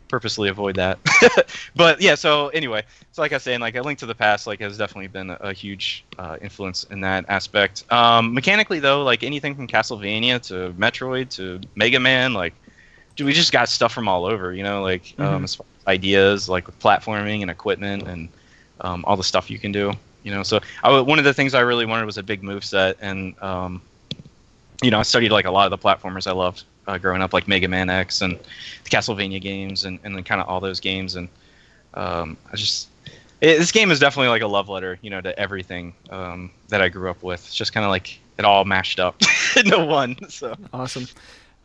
purposely avoid that. But yeah, so anyway, so like I was saying, like A Link to the Past like has definitely been a huge influence in that aspect. Mechanically though, like anything from Castlevania to Metroid to Mega Man, like we just got stuff from all over, like as far as ideas like with platforming and equipment and all the stuff you can do. So one of the things I really wanted was a big move set, and I studied like a lot of the platformers I loved growing up, like Mega Man X and the Castlevania games, and then kind of all those games, and this game is definitely like a love letter, to everything that I grew up with. It's just kind of like it all mashed up into one. So awesome.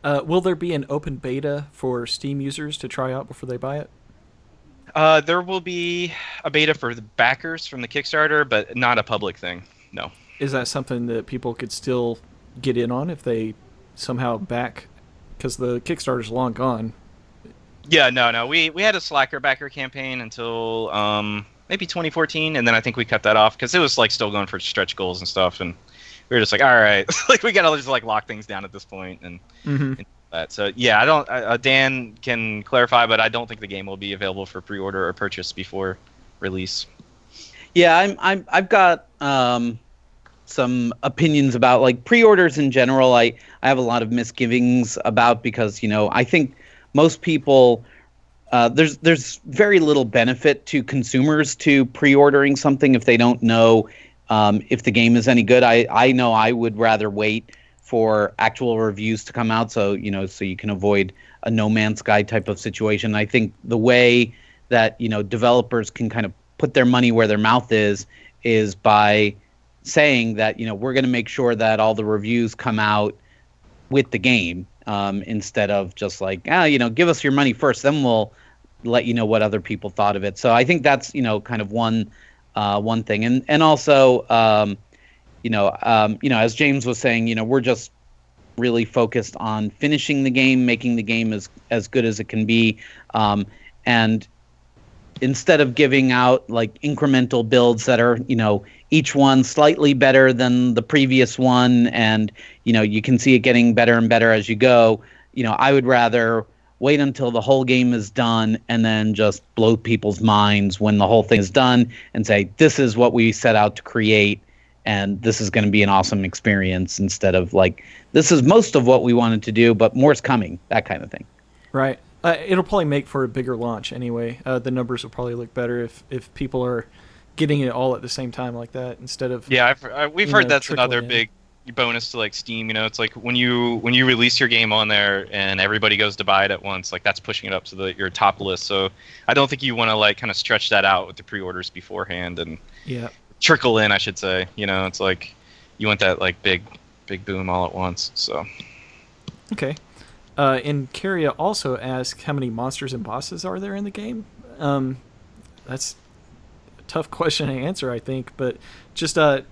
Will there be an open beta for Steam users to try out before they buy it? There will be a beta for the backers from the Kickstarter, but not a public thing. No. Is that something that people could still get in on if they somehow back? Because the Kickstarter's long gone. Yeah, no. We had a Slacker backer campaign until maybe 2014, and then I think we cut that off because it was like still going for stretch goals and stuff, and we were just like, all right, like we gotta just like lock things down at this point, and that. So yeah, I don't. Dan can clarify, but I don't think the game will be available for pre-order or purchase before release. Yeah, I've got some opinions about like pre-orders in general. I have a lot of misgivings about, because I think most people there's very little benefit to consumers to pre-ordering something if they don't know if the game is any good. I know I would rather wait for actual reviews to come out, so so you can avoid a No Man's Sky type of situation. I think the way that developers can kind of put their money where their mouth is by saying that we're going to make sure that all the reviews come out with the game, instead of just like give us your money first, then we'll let you know what other people thought of it. So I think that's kind of one thing, and also as James was saying, we're just really focused on finishing the game, making the game as good as it can be. And instead of giving out like incremental builds that are, each one slightly better than the previous one, and, you can see it getting better and better as you go, I would rather wait until the whole game is done and then just blow people's minds when the whole thing is done and say, this is what we set out to create, and this is going to be an awesome experience, instead of like, this is most of what we wanted to do, but more's coming, that kind of thing. Right. It'll probably make for a bigger launch anyway. The numbers will probably look better if people are getting it all at the same time like that instead of Yeah, we've heard that's trickling another in. big bonus to like Steam. It's like when you release your game on there and everybody goes to buy it at once, like that's pushing it up to your top list. So I don't think you want to like kind of stretch that out with the pre-orders beforehand and trickle in, I should say. It's like you want that like big boom all at once. So okay. And Carria also asked how many monsters and bosses are there in the game. That's a tough question to answer, I think, but just a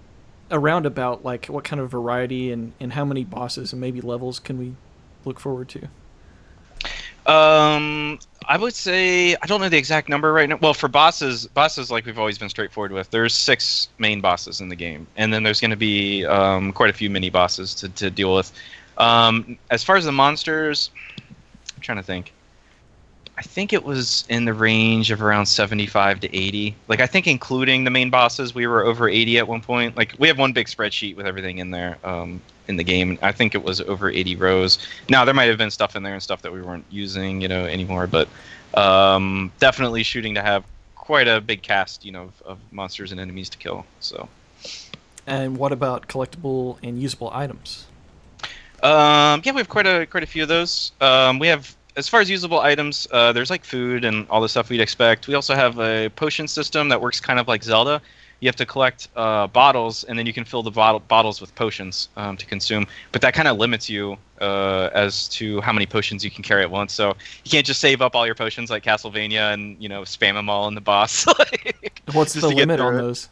roundabout, like what kind of variety and how many bosses and maybe levels can we look forward to? I would say I don't know the exact number right now. Well, for bosses like we've always been straightforward with. There's 6 main bosses in the game, and then there's going to be quite a few mini bosses to deal with. As far as the monsters, I'm trying to think. I think it was in the range of around 75 to 80. Like I think including the main bosses, we were over 80 at one point. Like we have one big spreadsheet with everything in there in the game. I think it was over 80 rows. Now there might have been stuff in there and stuff that we weren't using, anymore. But definitely shooting to have quite a big cast, of monsters and enemies to kill. So. And what about collectible and usable items? Yeah, we have quite a few of those. We have. As far as usable items, there's like food and all the stuff we'd expect. We also have a potion system that works kind of like Zelda. You have to collect bottles, and then you can fill the bottles with potions to consume. But that kind of limits you as to how many potions you can carry at once. So you can't just save up all your potions like Castlevania and spam them all in the boss. What's the limit on those?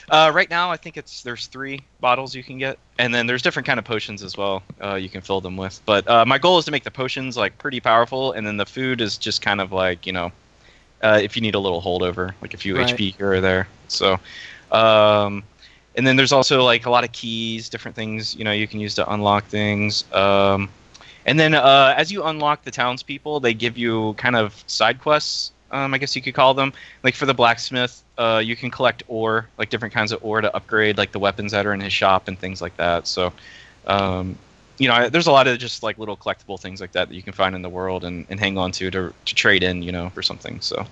Right now, I think there's 3 bottles you can get, and then there's different kind of potions as well. You can fill them with. But my goal is to make the potions like pretty powerful, and then the food is just kind of like if you need a little holdover, like a few HP here or there. So, and then there's also like a lot of keys, different things you can use to unlock things. And then as you unlock the townspeople, they give you kind of side quests. I guess you could call them. Like for the blacksmith, you can collect ore, like different kinds of ore to upgrade like the weapons that are in his shop and things like that. So, there's a lot of just like little collectible things like that you can find in the world and hang on to trade in, for something. So,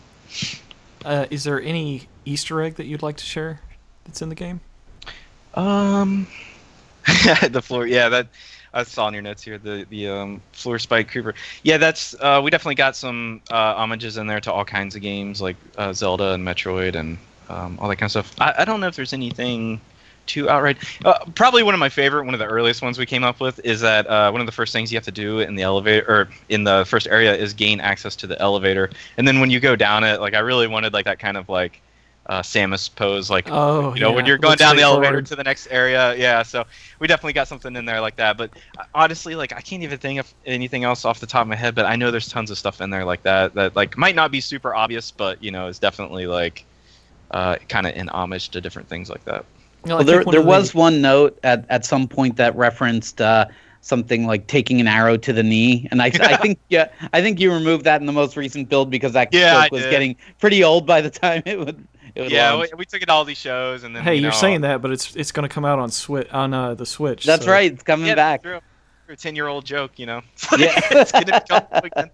is there any Easter egg that you'd like to share that's in the game? The floor, yeah, that I saw in your notes here. The floor spike creeper. Yeah, that's we definitely got some homages in there to all kinds of games like Zelda and Metroid and all that kind of stuff. I don't know if there's anything too outright. Probably one of my favorite, one of the earliest ones we came up with is that one of the first things you have to do in the elevator or in the first area is gain access to the elevator, and then when you go down it, like I really wanted like that kind of like Samus pose, like when you're going down the elevator to the next area. Yeah, so we definitely got something in there like that. But honestly, like I can't even think of anything else off the top of my head. But I know there's tons of stuff in there like that like might not be super obvious, but is definitely like kind of in homage to different things like that. Well, there was one note at some point that referenced something like taking an arrow to the knee, and I think I think you removed that in the most recent build because that joke was getting pretty old by the time it would. We took it to all these shows, and then hey, you're saying that, but it's going to come out on the Switch. That's right, it's coming back. True. A 10-year-old joke, Yeah, it's going to become again.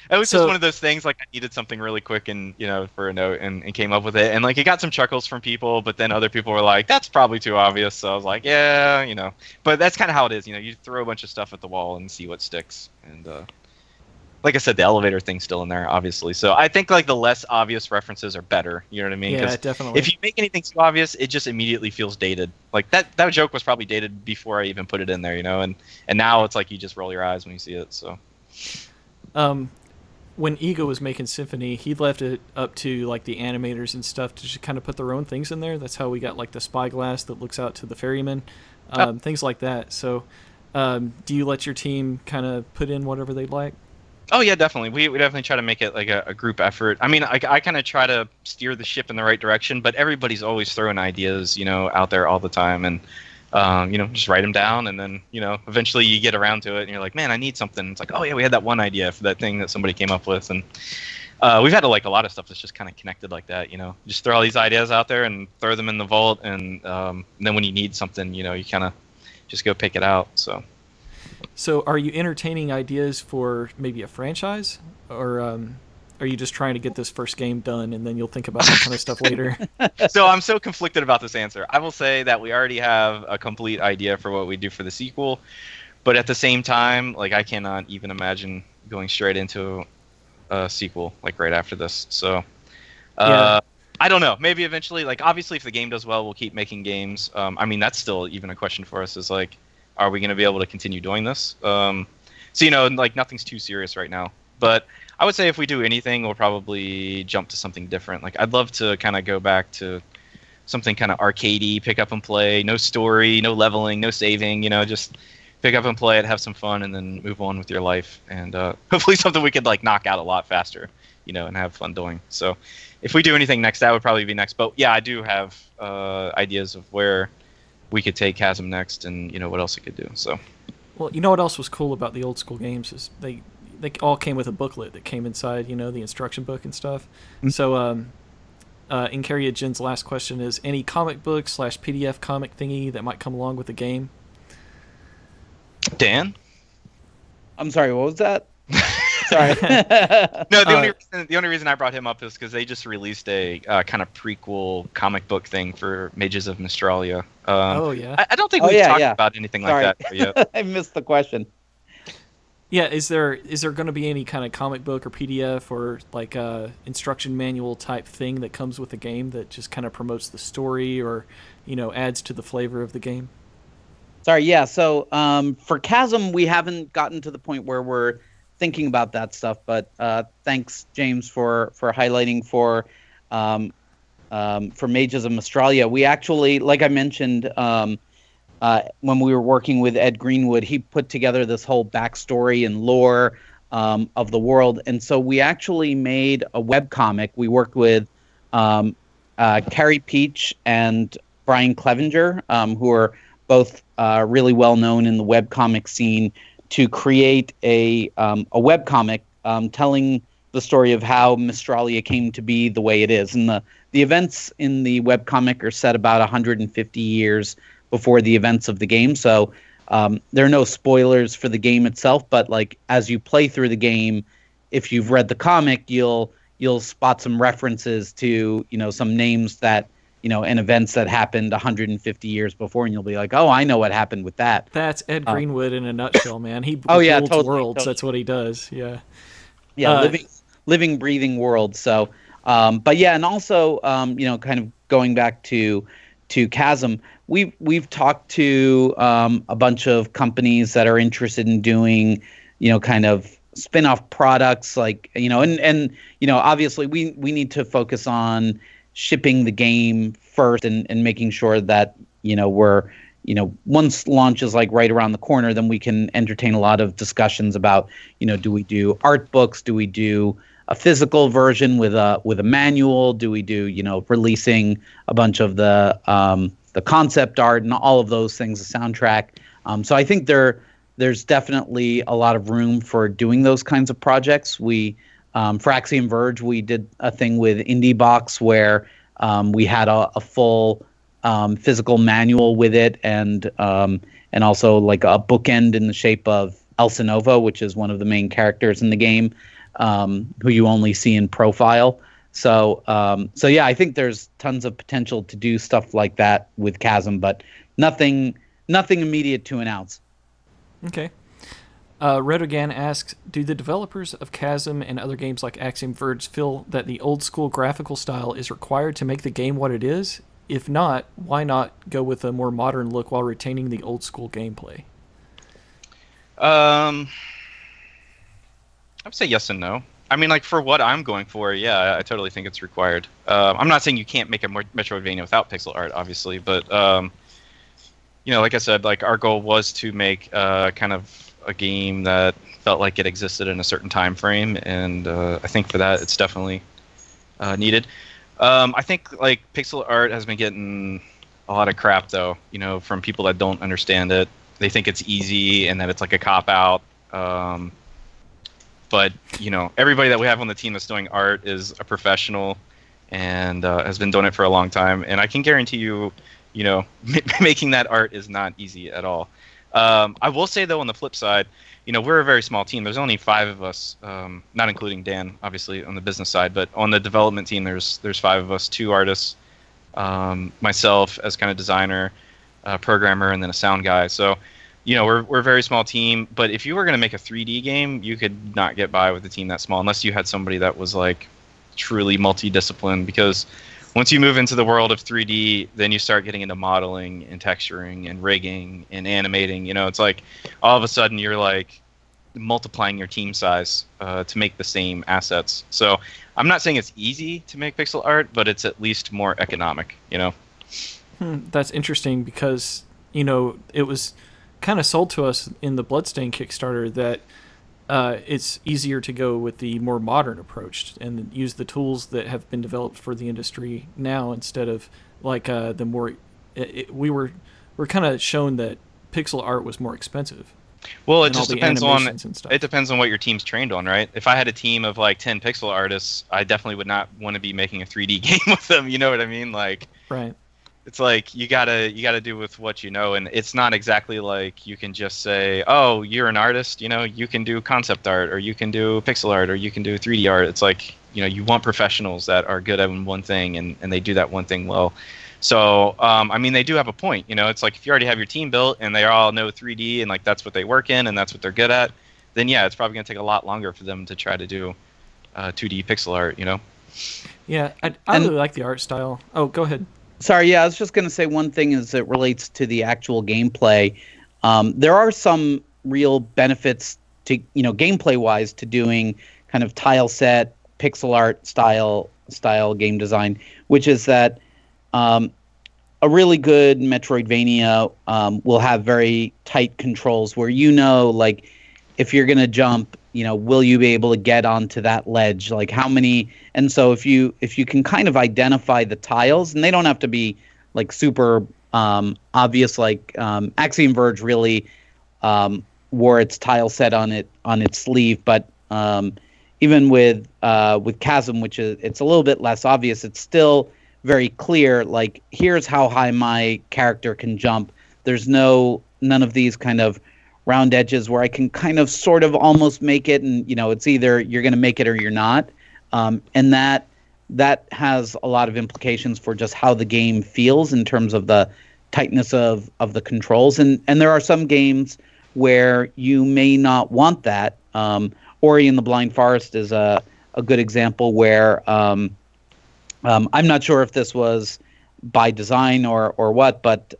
It was just one of those things. Like I needed something really quick, and for a note, and came up with it, and like it got some chuckles from people, but then other people were like, "That's probably too obvious." So I was like, "Yeah, But that's kind of how it is. You throw a bunch of stuff at the wall and see what sticks, and. Like I said, the elevator thing's still in there, obviously. So I think like the less obvious references are better. You know what I mean? Yeah, definitely. If you make anything too obvious, it just immediately feels dated. Like that joke was probably dated before I even put it in there, and now it's like you just roll your eyes when you see it. So, when Ego was making Symphony, he left it up to like the animators and stuff to just kind of put their own things in there. That's how we got like the spyglass that looks out to the ferryman, things like that. So, do you let your team kind of put in whatever they'd like? Oh yeah, definitely. We definitely try to make it like a group effort. I mean, I kind of try to steer the ship in the right direction, but everybody's always throwing ideas, out there all the time, and just write them down, and then eventually you get around to it, and you're like, man, I need something. It's like, oh yeah, we had that one idea for that thing that somebody came up with, and we've had like a lot of stuff that's just kind of connected like that. Just throw all these ideas out there and throw them in the vault, and then when you need something, you kind of just go pick it out. So are you entertaining ideas for maybe a franchise, or are you just trying to get this first game done and then you'll think about that kind of stuff later? So I'm so conflicted about this answer. I will say that we already have a complete idea for what we do for the sequel, but at the same time, like I cannot even imagine going straight into a sequel like right after this. So I don't know. Maybe eventually, like obviously if the game does well, we'll keep making games. I mean, that's still even a question for us is like, are we going to be able to continue doing this? So, like nothing's too serious right now. But I would say if we do anything, we'll probably jump to something different. Like I'd love to kind of go back to something kind of arcadey, pick up and play, no story, no leveling, no saving, just pick up and play it, have some fun, and then move on with your life. And hopefully something we could like knock out a lot faster, and have fun doing. So if we do anything next, that would probably be next. But yeah, I do have ideas of where we could take Chasm next and, what else it could do. So. Well, what else was cool about the old school games is they all came with a booklet that came inside, the instruction book and stuff. Mm-hmm. So, Incaria Jin's last question is, any comic book / PDF comic thingy that might come along with the game? Dan? I'm sorry, what was that? Sorry. No, the only reason I brought him up is because they just released a kind of prequel comic book thing for Mages of Mystralia. I don't think we've talked about anything like that yet. I missed the question. Yeah, is there going to be any kind of comic book or PDF or like instruction manual type thing that comes with the game that just kind of promotes the story or adds to the flavor of the game? Sorry, yeah. So for Chasm, we haven't gotten to the point where we're thinking about that stuff, but thanks, James, for highlighting for Mages of Mystralia. We actually, like I mentioned, when we were working with Ed Greenwood, he put together this whole backstory and lore of the world, and so we actually made a webcomic. We worked with Carrie Peach and Brian Clevenger, who are both really well known in the webcomic scene, to create a webcomic telling the story of how Mystralia came to be the way it is. And the events in the webcomic are set about 150 years before the events of the game. So there are no spoilers for the game itself, but like as you play through the game, if you've read the comic, you'll spot some references to, some names that, and events that happened 150 years before, and you'll be like, oh, I know what happened with that. That's Ed Greenwood in a nutshell, man. He builds worlds. Totally. That's what he does. Yeah. Yeah, living, breathing world. So, but yeah, and also, kind of going back to Chasm, we've talked to a bunch of companies that are interested in doing, kind of spin-off products, like, and obviously we need to focus on shipping the game first and making sure that, we're, once launch is like right around the corner, then we can entertain a lot of discussions about, do we do art books? Do we do a physical version with a manual? Do we do, releasing a bunch of the concept art and all of those things, the soundtrack? So I think there's definitely a lot of room for doing those kinds of projects. For Axiom Verge, we did a thing with IndieBox where we had a full physical manual with it, and also like a bookend in the shape of Elsa Nova, which is one of the main characters in the game, who you only see in profile. So yeah, I think there's tons of potential to do stuff like that with Chasm, but nothing immediate to announce. Okay. Redogan asks, do the developers of Chasm and other games like Axiom Verge feel that the old school graphical style is required to make the game what it is? If not, why not go with a more modern look while retaining the old school gameplay? I would say yes and no. I mean, like, for what I'm going for, yeah, I totally think it's required. I'm not saying you can't make a Metroidvania without pixel art, obviously, but, like I said, like, our goal was to make kind of a game that felt like it existed in a certain time frame, and I think for that it's definitely needed. I think like pixel art has been getting a lot of crap though, from people that don't understand it. They think it's easy and that it's like a cop out. But everybody that we have on the team that's doing art is a professional and has been doing it for a long time, and I can guarantee you making that art is not easy at all. I will say though, on the flip side, we're a very small team. There's only 5 of us, not including Dan, obviously, on the business side. But on the development team, there's 5 of us, 2 artists, myself as kind of designer, programmer, and then a sound guy. So, we're a very small team. But if you were going to make a 3D game, you could not get by with a team that small unless you had somebody that was like truly multidisciplined. Because once you move into the world of 3D, then you start getting into modeling and texturing and rigging and animating. It's like all of a sudden you're like multiplying your team size to make the same assets. So I'm not saying it's easy to make pixel art, but it's at least more economic, That's interesting because, it was kind of sold to us in the Bloodstained Kickstarter that it's easier to go with the more modern approach and use the tools that have been developed for the industry now instead of like the more. We're kind of shown that pixel art was more expensive. Well, it just depends on what your team's trained on, right? If I had a team of like 10 pixel artists, I definitely would not want to be making a 3D game with them. You know what I mean? Like, right. It's like you gotta do with what and it's not exactly like you can just say, oh, you're an artist, you can do concept art or you can do pixel art or you can do 3D art. It's like you want professionals that are good at one thing and they do that one thing well. So they do have a point. It's like if you already have your team built and they all know 3D and like that's what they work in and that's what they're good at, then yeah, it's probably gonna take a lot longer for them to try to do 2D pixel art. Yeah, I really like the art style. Oh, go ahead. Sorry, yeah, I was just going to say one thing as it relates to the actual gameplay. There are some real benefits to, gameplay-wise to doing kind of tile set, pixel art style game design, which is that a really good Metroidvania will have very tight controls where like if you're going to jump, will you be able to get onto that ledge? Like how many? And so if you can kind of identify the tiles, and they don't have to be like super obvious, like Axiom Verge really wore its tile set on its sleeve, but even with Chasm, which it's a little bit less obvious, it's still very clear. Like here's how high my character can jump. There's none of these kind of round edges where I can kind of sort of almost make it, and it's either you're going to make it or you're not, and that has a lot of implications for just how the game feels in terms of the tightness of the controls, and there are some games where you may not want that. Ori and the Blind Forest is a good example where I'm not sure if this was by design or what, but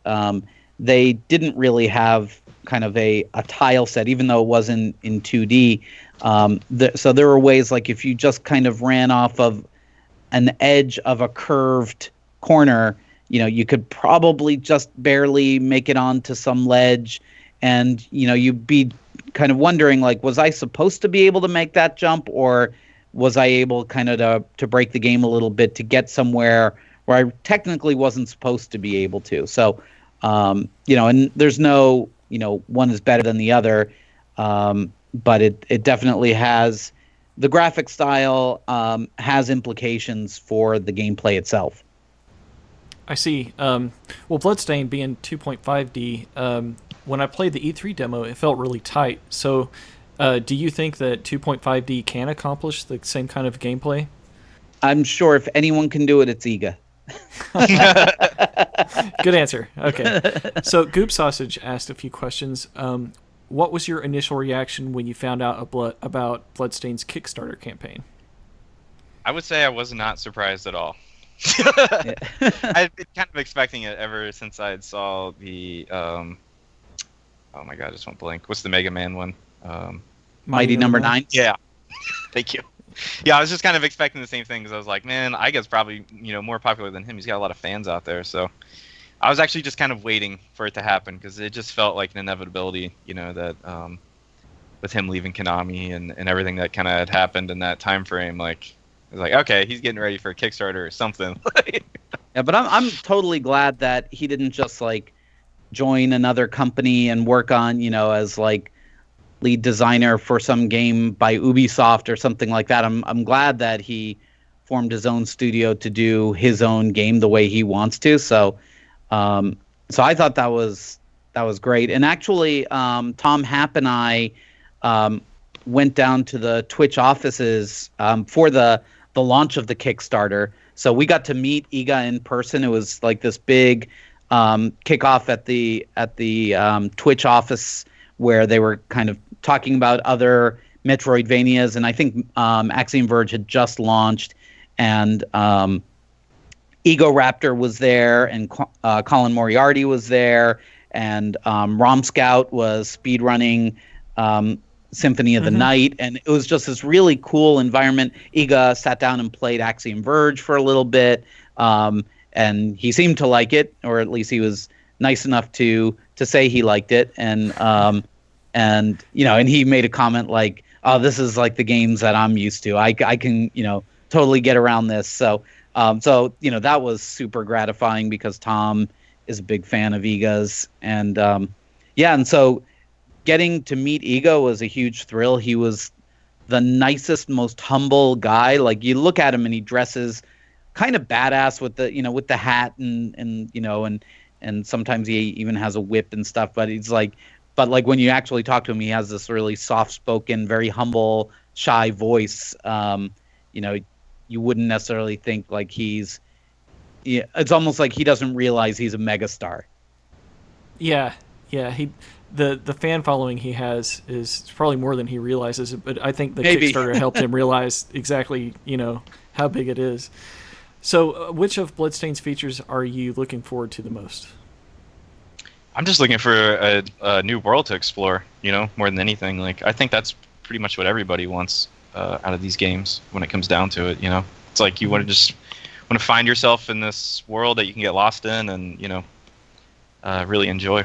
they didn't really have kind of a tile set, even though it wasn't in 2D. So there were ways like if you just kind of ran off of an edge of a curved corner, you could probably just barely make it onto some ledge, and you'd be kind of wondering like, was I supposed to be able to make that jump, or was I able kind of to break the game a little bit to get somewhere where I technically wasn't supposed to be able to? So and there's no one is better than the other, but it definitely has the graphic style has implications for the gameplay itself. I see. Well, Bloodstained being 2.5D, when I played the E3 demo, it felt really tight. So, do you think that 2.5D can accomplish the same kind of gameplay? I'm sure if anyone can do it, it's Iga. Good answer. Okay. So Goop Sausage asked a few questions. What was your initial reaction when you found out about Bloodstained's Kickstarter campaign? I would say I was not surprised at all. I've been kind of expecting it ever since I saw the oh my god, I just went blank. What's the Mega Man one? Mighty Number 9? Yeah. Thank you. Yeah, I was just kind of expecting the same thing because I was like, man, Iga's probably more popular than him. He's got a lot of fans out there, so I was actually just kind of waiting for it to happen because it just felt like an inevitability, that with him leaving Konami and everything that kind of had happened in that time frame, like I was like, okay, he's getting ready for a Kickstarter or something. Yeah, but I'm totally glad that he didn't just like join another company and work on as like lead designer for some game by Ubisoft or something like that. I'm glad that he formed his own studio to do his own game the way he wants to. So So I thought that was great. And actually, Tom Happ and I went down to the Twitch offices for the launch of the Kickstarter. So we got to meet Iga in person. It was like this big kickoff at the Twitch office where they were kind of talking about other Metroidvanias, and I think Axiom Verge had just launched, and Ego Raptor was there, and Colin Moriarty was there, and Rom Scout was speedrunning Symphony of the Night, and it was just this really cool environment. Iga sat down and played Axiom Verge for a little bit, and he seemed to like it, or at least he was nice enough to say he liked it, and and he made a comment like, "Oh, this is like the games that I'm used to. I can totally get around this." So that was super gratifying because Tom is a big fan of Iga's, and and so getting to meet Iga was a huge thrill. He was the nicest, most humble guy. Like, you look at him and he dresses kind of badass with the hat and sometimes he even has a whip and stuff. But But when you actually talk to him, he has this really soft-spoken, very humble, shy voice. You wouldn't necessarily think like he's. Yeah, it's almost like he doesn't realize he's a megastar. Yeah. The fan following he has is probably more than he realizes. But I think the Maybe. Kickstarter helped him realize exactly how big it is. So, which of Bloodstained's features are you looking forward to the most? I'm just looking for a new world to explore, more than anything. Like, I think that's pretty much what everybody wants out of these games when it comes down to it, It's like you want to find yourself in this world that you can get lost in and, really enjoy.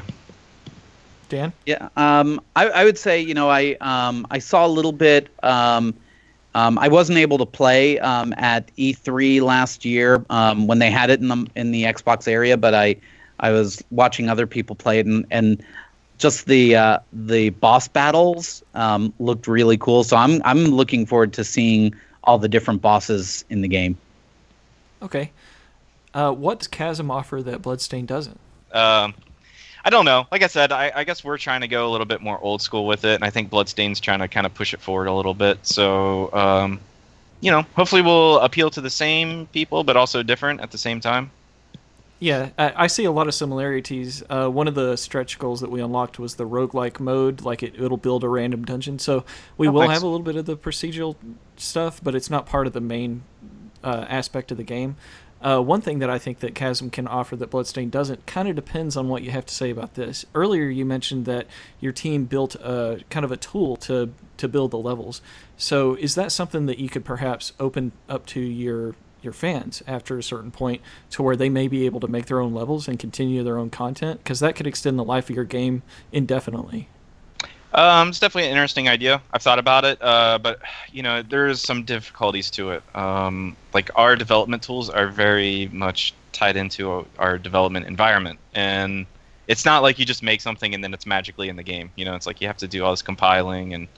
Dan? Yeah, I would say, I saw a little bit. I wasn't able to play at E3 last year when they had it in the Xbox area, but I was watching other people play it, and just the boss battles looked really cool. So I'm looking forward to seeing all the different bosses in the game. Okay. What does Chasm offer that Bloodstained doesn't? I don't know. Like I said, I guess we're trying to go a little bit more old school with it, and I think Bloodstained's trying to kind of push it forward a little bit. So, hopefully we'll appeal to the same people, but also different at the same time. Yeah, I see a lot of similarities. One of the stretch goals that we unlocked was the roguelike mode, like it'll build a random dungeon. So we will have a little bit of the procedural stuff, but it's not part of the main aspect of the game. One thing that I think that Chasm can offer that Bloodstained doesn't kind of depends on what you have to say about this. Earlier you mentioned that your team built a kind of a tool to build the levels. So is that something that you could perhaps open up to your fans after a certain point to where they may be able to make their own levels and continue their own content? Because that could extend the life of your game indefinitely. It's definitely an interesting idea. I've thought about it, but there's some difficulties to it. Like, our development tools are very much tied into our development environment, and it's not like you just make something and then it's magically in the game. It's like you have to do all this compiling and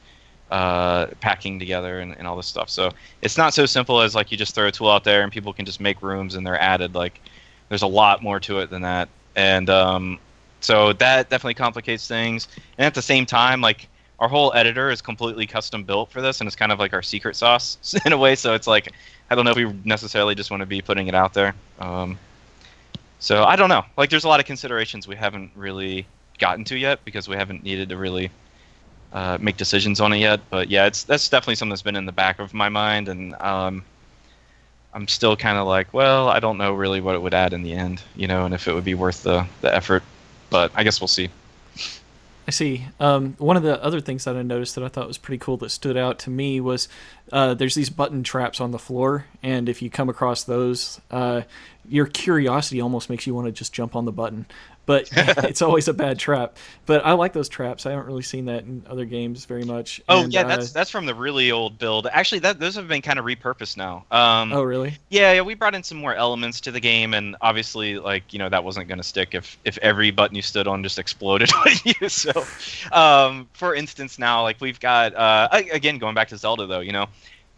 packing together and all this stuff. So it's not so simple as like you just throw a tool out there and people can just make rooms and they're added. Like, there's a lot more to it than that, and so that definitely complicates things. And at the same time, like, our whole editor is completely custom built for this, and it's kind of like our secret sauce in a way. So it's like, I don't know if we necessarily just want to be putting it out there. So I don't know. Like, there's a lot of considerations we haven't really gotten to yet because we haven't needed to really make decisions on it yet. But yeah, that's definitely something that's been in the back of my mind, and I'm still kind of like, well, I don't know really what it would add in the end, and if it would be worth the effort. But I guess we'll see. I see. One of the other things that I noticed that I thought was pretty cool that stood out to me was there's these button traps on the floor, and if you come across those, your curiosity almost makes you want to just jump on the button. But it's always a bad trap. But I like those traps. I haven't really seen that in other games very much. Oh, and, yeah, that's from the really old build. Actually, those have been kind of repurposed now. Oh, really? Yeah, we brought in some more elements to the game, and obviously, like, that wasn't going to stick if every button you stood on just exploded on you. So, for instance, now, like, we've got, again, going back to Zelda, though,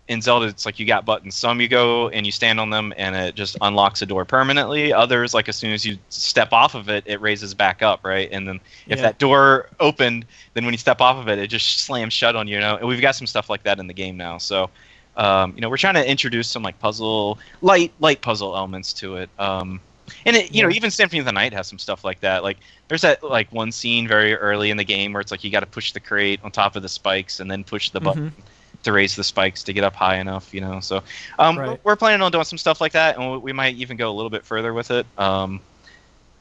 in Zelda, it's like you got buttons. Some you go and you stand on them, and it just unlocks a door permanently. Others, like as soon as you step off of it, it raises back up, right? And then if that door opened, then when you step off of it, it just slams shut on you. And we've got some stuff like that in the game now. So, we're trying to introduce some like light puzzle elements to it. And it, even Symphony of the Night has some stuff like that. Like there's that like one scene very early in the game where it's like you got to push the crate on top of the spikes and then push the button to raise the spikes to get up high enough, So we're planning on doing some stuff like that, and we might even go a little bit further with it. I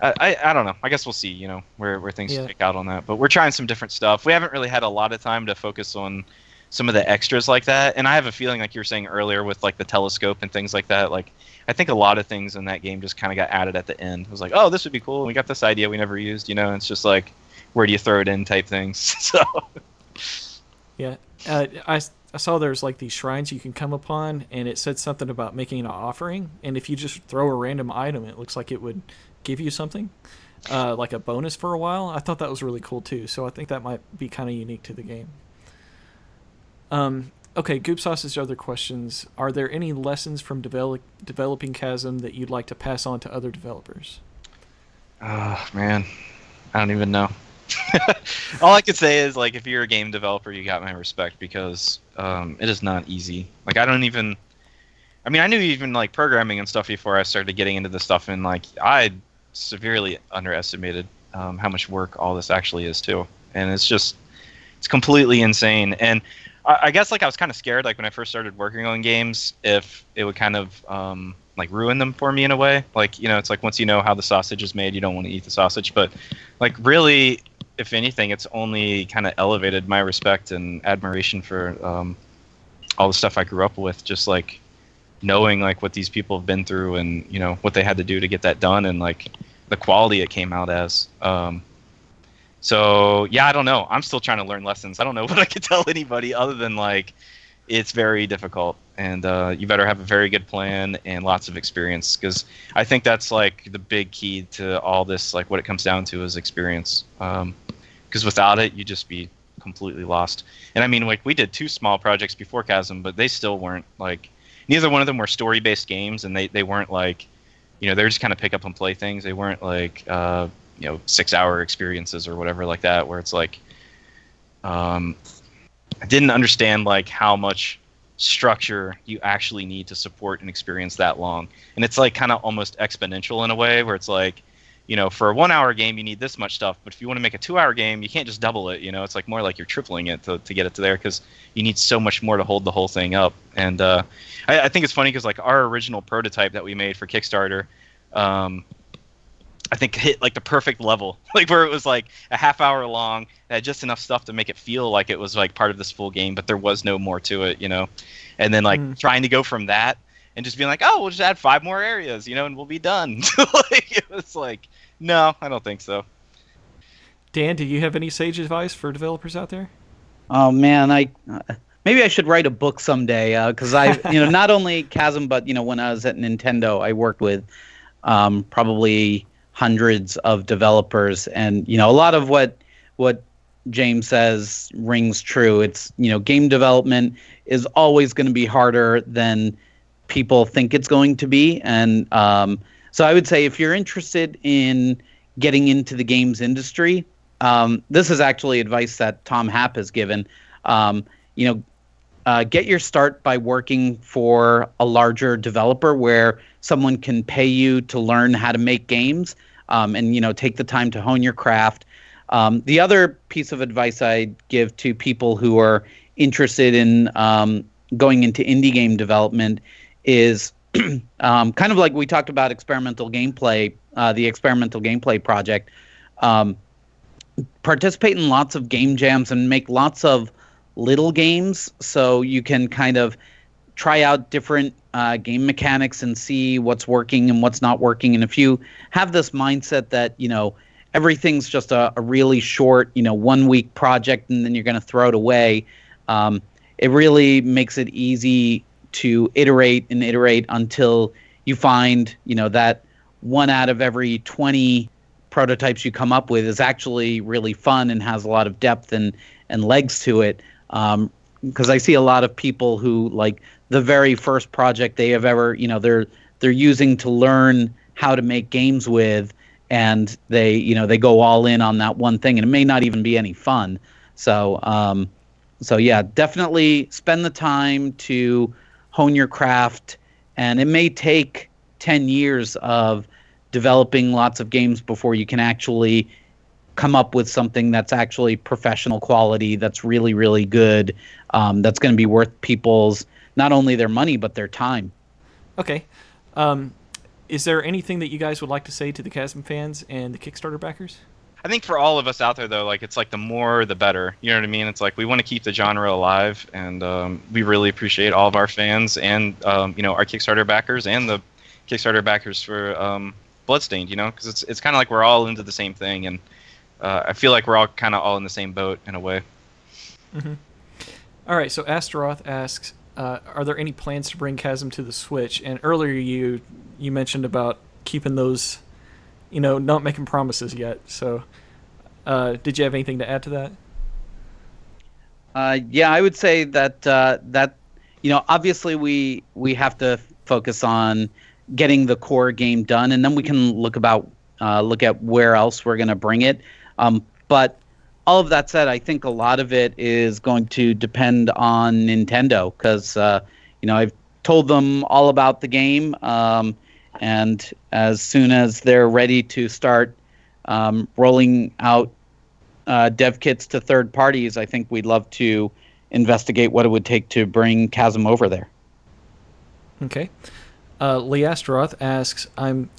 don't know. I guess we'll see, where things shake out on that. But we're trying some different stuff. We haven't really had a lot of time to focus on some of the extras like that. And I have a feeling, like you were saying earlier, with like the telescope and things like that. Like I think a lot of things in that game just kind of got added at the end. It was like, oh, this would be cool. We got this idea we never used, And it's just like, where do you throw it in type things. So. Yeah. I saw there's like these shrines you can come upon, and it said something about making an offering, and if you just throw a random item, it looks like it would give you something, like a bonus for a while. I thought that was really cool too, so I think that might be kind of unique to the game. Okay, Goop Sauce's other questions. Are there any lessons from developing Chasm that you'd like to pass on to other developers? Oh, man. I don't even know. All I could say is, like, if you're a game developer, you got my respect, because it is not easy. Like, I knew even, like, programming and stuff before I started getting into this stuff, and, like, I severely underestimated how much work all this actually is, too. And it's completely insane. And I guess, like, I was kind of scared, like, when I first started working on games, if it would kind of, like, ruin them for me in a way. Like, it's like once you know how the sausage is made, you don't want to eat the sausage. But, like, really, if anything, it's only kind of elevated my respect and admiration for all the stuff I grew up with, just, like, knowing, like, what these people have been through and, what they had to do to get that done and, like, the quality it came out as. So, yeah, I don't know. I'm still trying to learn lessons. I don't know what I could tell anybody other than, like, it's very difficult. And you better have a very good plan and lots of experience, because I think that's, like, the big key to all this. Like, what it comes down to is experience. Because without it, you'd just be completely lost. And, I mean, like, we did 2 small projects before Chasm, but they still weren't, like, neither one of them were story-based games, and they weren't, like, they were just kind of pick up and play things. They weren't, like, 6-hour experiences or whatever like that, where it's like, I didn't understand, like, how much structure you actually need to support an experience that long. And it's, like, kind of almost exponential in a way, where it's like, for a 1-hour game, you need this much stuff, but if you want to make a 2-hour game, you can't just double it. It's like more like you're tripling it to get it to there, because you need so much more to hold the whole thing up. And I think it's funny because, like, our original prototype that we made for Kickstarter, I think hit, like, the perfect level, like, where it was, like, a half-hour long, had just enough stuff to make it feel like it was, like, part of this full game, but there was no more to it, And then, like, trying to go from that and just being like, oh, we'll just add 5 more areas, and we'll be done. Like, it was like, no, I don't think so. Dan, do you have any sage advice for developers out there? Oh, man, maybe I should write a book someday, because I, not only Chasm, but, when I was at Nintendo, I worked with probably hundreds of developers, and a lot of what James says rings true. It's game development is always going to be harder than people think it's going to be, and so I would say if you're interested in getting into the games industry, this is actually advice that Tom Happ has given. Get your start by working for a larger developer where someone can pay you to learn how to make games, and take the time to hone your craft. The other piece of advice I give to people who are interested in going into indie game development is kind of like we talked about experimental gameplay, the experimental gameplay project. Participate in lots of game jams and make lots of little games, so you can kind of try out different game mechanics and see what's working and what's not working. And if you have this mindset that everything's just a really short 1-week project and then you're going to throw it away, it really makes it easy to iterate and iterate until you find that 1 out of every 20 prototypes you come up with is actually really fun and has a lot of depth and legs to it. because I see a lot of people who like the very first project they have ever, they're using to learn how to make games with, and they go all in on that one thing, and it may not even be any fun. So yeah, definitely spend the time to hone your craft, and it may take 10 years of developing lots of games before you can actually come up with something that's actually professional quality, that's really, really good, that's going to be worth people's, not only their money, but their time. Okay. Is there anything that you guys would like to say to the Chasm fans and the Kickstarter backers? I think for all of us out there, though, like it's like the more the better. You know what I mean? It's like we want to keep the genre alive, and we really appreciate all of our fans and our Kickstarter backers and the Kickstarter backers for Bloodstained. Because it's kind of like we're all into the same thing, and I feel like we're all kind of all in the same boat in a way. Mm-hmm. All right. So Astaroth asks, are there any plans to bring Chasm to the Switch? And earlier you mentioned about keeping those, not making promises yet. So did you have anything to add to that? Yeah, I would say that obviously we have to focus on getting the core game done, and then we can look at where else we're going to bring it. But all of that said, I think a lot of it is going to depend on Nintendo, because I've told them all about the game, and as soon as they're ready to start rolling out dev kits to third parties, I think we'd love to investigate what it would take to bring Chasm over there. Okay. Lee Astaroth asks, I'm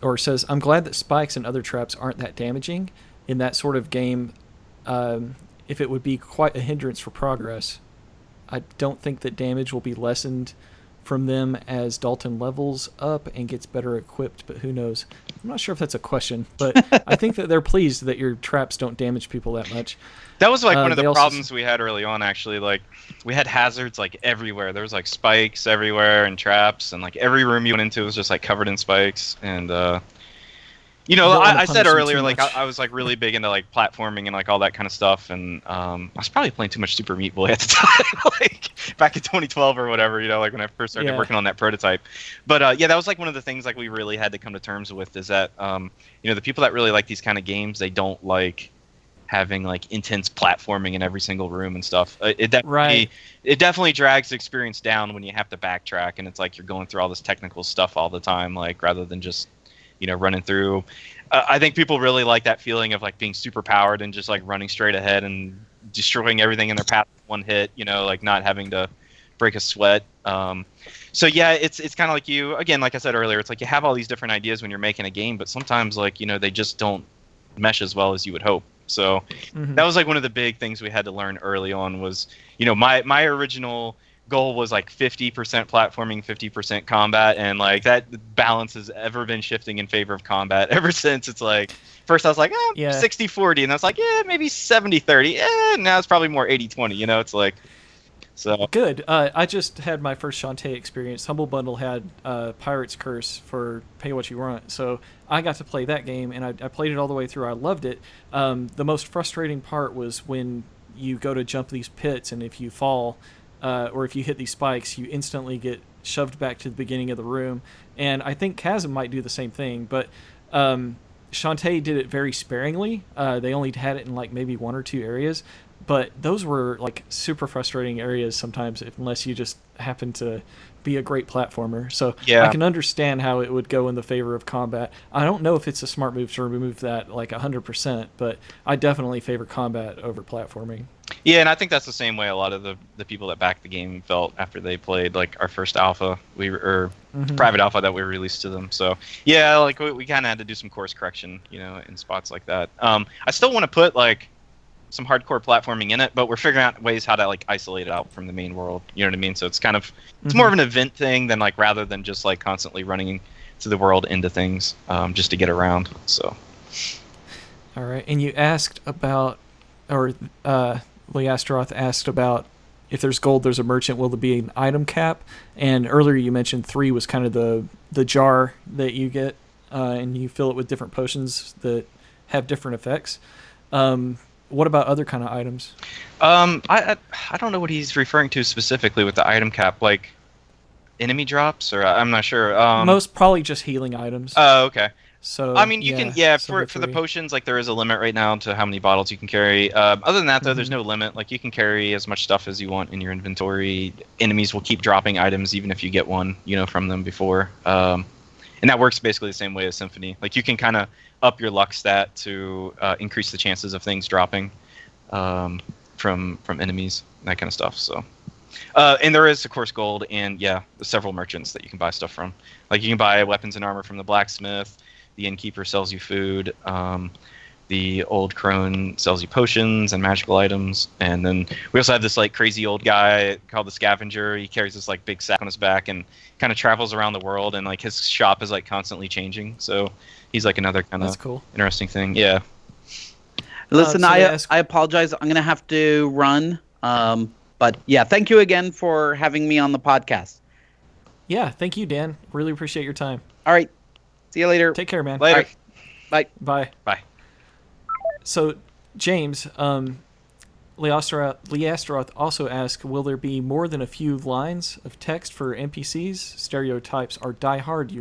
glad that spikes and other traps aren't that damaging in that sort of game. If it would be quite a hindrance for progress. I don't think that damage will be lessened from them as Dalton levels up and gets better equipped, but who knows? I'm not sure if that's a question, but I think that they're pleased that your traps don't damage people that much. That was like one of the problems we had early on, actually. Like, we had hazards like everywhere. There was like spikes everywhere and traps, and like every room you went into was just like covered in spikes. And I said earlier, like I was like really big into like platforming and like all that kind of stuff, and I was probably playing too much Super Meat Boy at the time, like back in 2012 or whatever, like when I first started working on that prototype. But that was like one of the things like we really had to come to terms with, is that the people that really like these kind of games, they don't like having like intense platforming in every single room and stuff. It definitely drags the experience down when you have to backtrack, and it's like you're going through all this technical stuff all the time, like rather than just running through. I think people really like that feeling of like being super powered and just like running straight ahead and destroying everything in their path with one hit, like not having to break a sweat. So yeah, it's kind of like again, like I said earlier, it's like you have all these different ideas when you're making a game, but sometimes like, they just don't mesh as well as you would hope. So that was like one of the big things we had to learn early on was, my original goal was like 50% platforming, 50% combat, and like that balance has ever been shifting in favor of combat ever since. It's like first I was like 60-40, and I was like maybe 70-30, now it's probably more 80-20. It's like, so good. I just had my first Shantae experience. Humble Bundle had Pirate's Curse for Pay What You Want, so I got to play that game, and I played it all the way through. I loved it. The most frustrating part was when you go to jump these pits, and if you fall or if you hit these spikes, you instantly get shoved back to the beginning of the room. And I think Chasm might do the same thing, but Shantae did it very sparingly. They only had it in like maybe one or two areas, but those were like super frustrating areas sometimes, unless you just happen to be a great platformer. So I can understand how it would go in the favor of combat. I don't know if it's a smart move to remove that like 100%, but I definitely favor combat over platforming. Yeah, and I think that's the same way a lot of the people that backed the game felt after they played like our first alpha, private alpha that we released to them. So yeah, like we kind of had to do some course correction, in spots like that. I still want to put like some hardcore platforming in it, but we're figuring out ways how to like isolate it out from the main world. You know what I mean? So it's kind of more of an event thing than like rather than just like constantly running to the world into things just to get around. So. All right, and you asked about, or Lee Astaroth asked about if there's gold, there's a merchant. Will there be an item cap? And earlier you mentioned 3 was kind of the jar that you get, and you fill it with different potions that have different effects. what about other kind of items? I don't know what he's referring to specifically with the item cap, like enemy drops, or I'm not sure. Most probably just healing items. Oh, okay. So I mean, you can, so for the potions, like there is a limit right now to how many bottles you can carry. Other than that, though, there's no limit. Like you can carry as much stuff as you want in your inventory. Enemies will keep dropping items even if you get one, from them before. And that works basically the same way as Symphony. Like you can kind of up your luck stat to increase the chances of things dropping from enemies, that kind of stuff. So. And there is, of course, gold and, several merchants that you can buy stuff from. Like, you can buy weapons and armor from the blacksmith. The innkeeper sells you food. The old crone sells you potions and magical items. And then we also have this, like, crazy old guy called the scavenger. He carries this, like, big sack on his back and kind of travels around the world. And, like, his shop is, like, constantly changing. So he's, like, another kind of cool. Interesting thing. Yeah. Listen, I apologize. I'm going to have to run. But yeah, thank you again for having me on the podcast. Yeah, thank you, Dan. Really appreciate your time. All right. See you later. Take care, man. Later. Right. Bye. Bye. So, James, Leastroth also asked, will there be more than a few lines of text for NPCs? Stereotypes are die hard,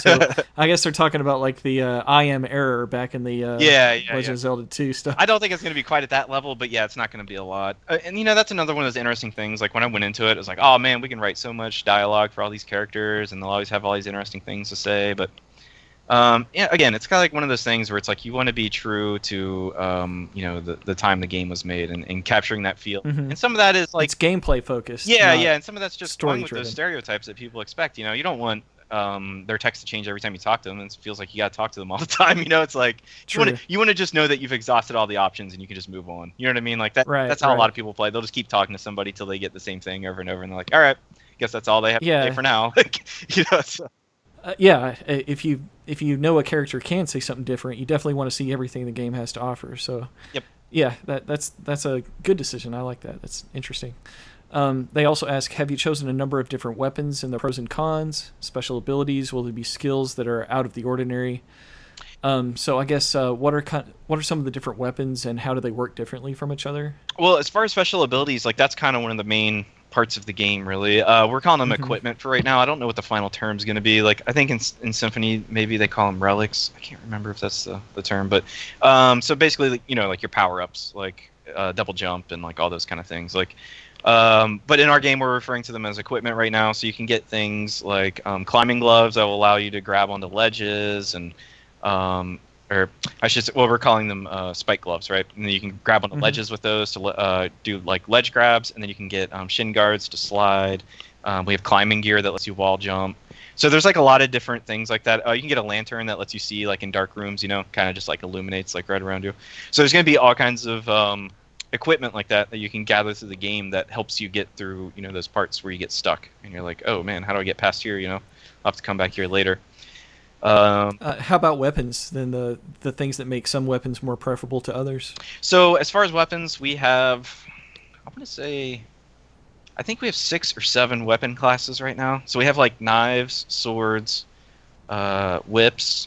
So I guess they're talking about like the I am error back in the Legend of Zelda 2 stuff. I don't think it's going to be quite at that level, but yeah, it's not going to be a lot. And that's another one of those interesting things. Like when I went into it, it was like, oh man, we can write so much dialogue for all these characters, and they'll always have all these interesting things to say. But again, it's kind of like one of those things where it's like you want to be true to the time the game was made and capturing that feel. Mm-hmm. And some of that is like it's gameplay focused. Yeah, and some of that's just story going with driven. those stereotypes that people expect. You don't want their text to change every time you talk to them. It feels like you got to talk to them all the time. It's like you want to just know that you've exhausted all the options and you can just move on. You know what I mean? Like that. Right, that's how a lot of people play. They'll just keep talking to somebody till they get the same thing over and over, and they're like, all right, guess that's all they have to say for now. So. If you know a character can say something different, you definitely want to see everything the game has to offer. So, yep. Yeah, that's a good decision. I like that. That's interesting. They also ask, have you chosen a number of different weapons and the pros and cons, special abilities? Will there be skills that are out of the ordinary? So I guess what are some of the different weapons and how do they work differently from each other? Well, as far as special abilities, like that's kind of one of the main parts of the game, really. We're calling them equipment for right now. I don't know what the final term's going to be. Like I think in Symphony maybe they call them relics. I can't remember if that's the term, but so basically like your power-ups, like double jump and like all those kind of things. Like but in our game we're referring to them as equipment right now. So you can get things like climbing gloves that will allow you to grab onto ledges and or I should say, well, we're calling them spike gloves, right? And then you can grab on the ledges with those to do like ledge grabs, and then you can get shin guards to slide. We have climbing gear that lets you wall jump. So there's like a lot of different things like that. You can get a lantern that lets you see like in dark rooms, kind of just like illuminates like right around you. So there's going to be all kinds of equipment like that you can gather through the game that helps you get through those parts where you get stuck and you're like, oh man, how do I get past here? I'll have to come back here later. How about weapons? Then the things that make some weapons more preferable to others. So as far as weapons, we have, I want to say, I think we have 6 or 7 weapon classes right now. So we have like knives, swords, whips,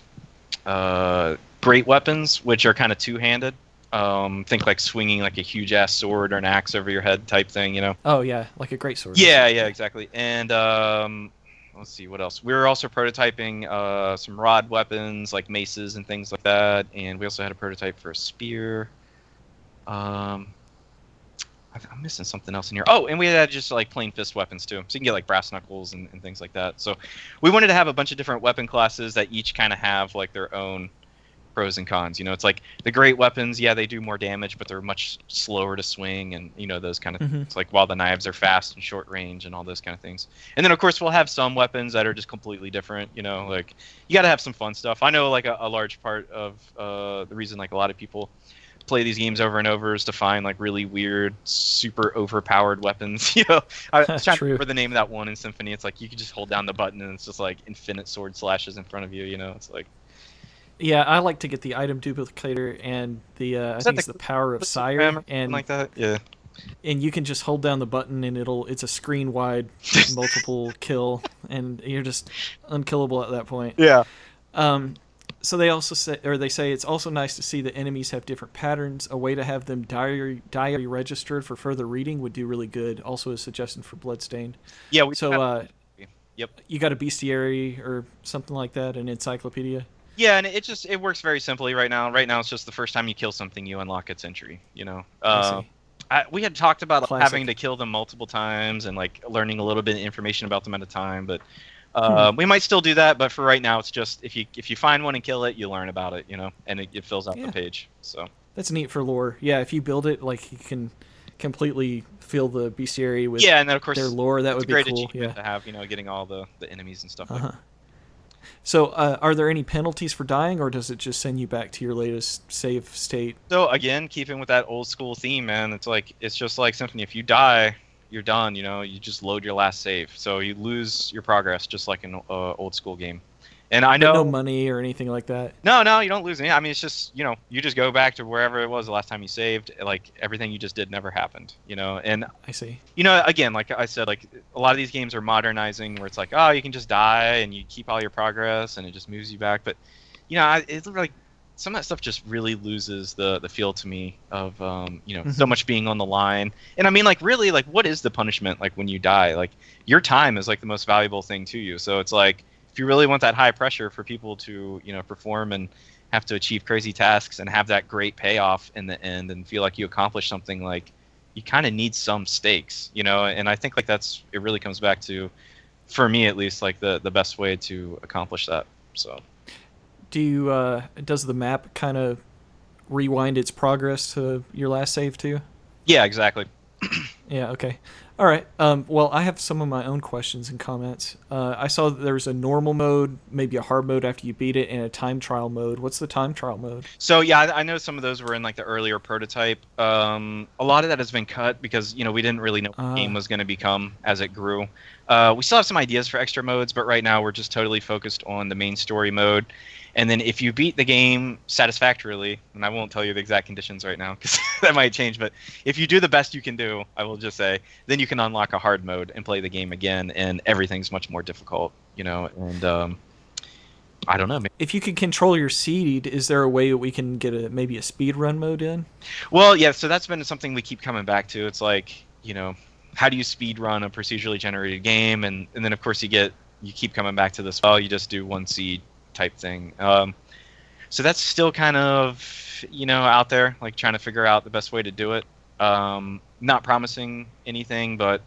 great weapons, which are kind of two-handed. Think like swinging like a huge ass sword or an axe over your head type thing. Oh yeah, like a great sword. Yeah, exactly. And let's see what else. We're also prototyping some rod weapons like maces and things like that, and we also had a prototype for a spear. I'm missing something else in here. Oh, and we had just like plain fist weapons too, so you can get like brass knuckles and things like that. So we wanted to have a bunch of different weapon classes that each kind of have like their own pros and cons. It's like the great weapons, they do more damage, but they're much slower to swing, and those kind of things. Like while the knives are fast and short range and all those kind of things. And then of course we'll have some weapons that are just completely different. Like you got to have some fun stuff. I know like a large part of the reason like a lot of people play these games over and over is to find like really weird, super overpowered weapons. I was trying to remember the name of that one in Symphony. It's like you can just hold down the button and it's just like infinite sword slashes in front of you. It's like. Yeah, I like to get the item duplicator and the I think it's the power of Sire and like that. Yeah. And you can just hold down the button and it's a screen wide multiple kill and you're just unkillable at that point. Yeah. So they also say, or they say, it's also nice to see that enemies have different patterns. A way to have them diary registered for further reading would do really good. Also, a suggestion for Bloodstained. Yeah, we So, yep. you got a bestiary or something like that, an encyclopedia. Yeah, and it works very simply right now. Right now, it's just the first time you kill something, you unlock its entry. I see. We had talked about Classic. having to kill them multiple times and like learning a little bit of information about them at a time, but we might still do that. But for right now, it's just if you find one and kill it, you learn about it, and it fills out the page. So That's neat for lore. Yeah, if you build it, like, you can completely fill the bestiary with and then of course their lore. That would be great cool. achievement Yeah. to have, getting all the enemies and stuff like that. So, are there any penalties for dying, or does it just send you back to your latest save state? So again, keeping with that old school theme, man, it's just like Symphony. If you die, you're done. You just load your last save, so you lose your progress, just like an old school game. And I know no money or anything like that. No, you don't lose any. I mean, it's just you just go back to wherever it was the last time you saved. Like everything you just did never happened. And I see. Again, like I said, like a lot of these games are modernizing, where it's like, oh, you can just die and you keep all your progress and it just moves you back. But it's like some of that stuff just really loses the feel to me of so much being on the line. And I mean, like, really, like, what is the punishment like when you die? Like, your time is like the most valuable thing to you. So it's like, if you really want that high pressure for people to perform and have to achieve crazy tasks and have that great payoff in the end and feel like you accomplished something, like, you kind of need some stakes, and I think like it really comes back to, for me at least, like the best way to accomplish that. So does the map kind of rewind its progress to your last save too? Yeah, exactly. Yeah, okay. All right. Well, I have some of my own questions and comments. I saw that there was a normal mode, maybe a hard mode after you beat it, and a time trial mode. What's the time trial mode? So, yeah, I know some of those were in like the earlier prototype. A lot of that has been cut because, we didn't really know what the game was going to become as it grew. We still have some ideas for extra modes, but right now we're just totally focused on the main story mode. And then if you beat the game satisfactorily, and I won't tell you the exact conditions right now because that might change, but if you do the best you can do, I will just say, then you can unlock a hard mode and play the game again, and everything's much more difficult, and I don't know. If you can control your seed, is there a way that we can get maybe a speed run mode in? Well, yeah, so that's been something we keep coming back to. It's like, how do you speed run a procedurally generated game? And then, of course, you keep coming back to this, you just do one seed type thing. So that's still kind of out there, like trying to figure out the best way to do it. Not promising anything, but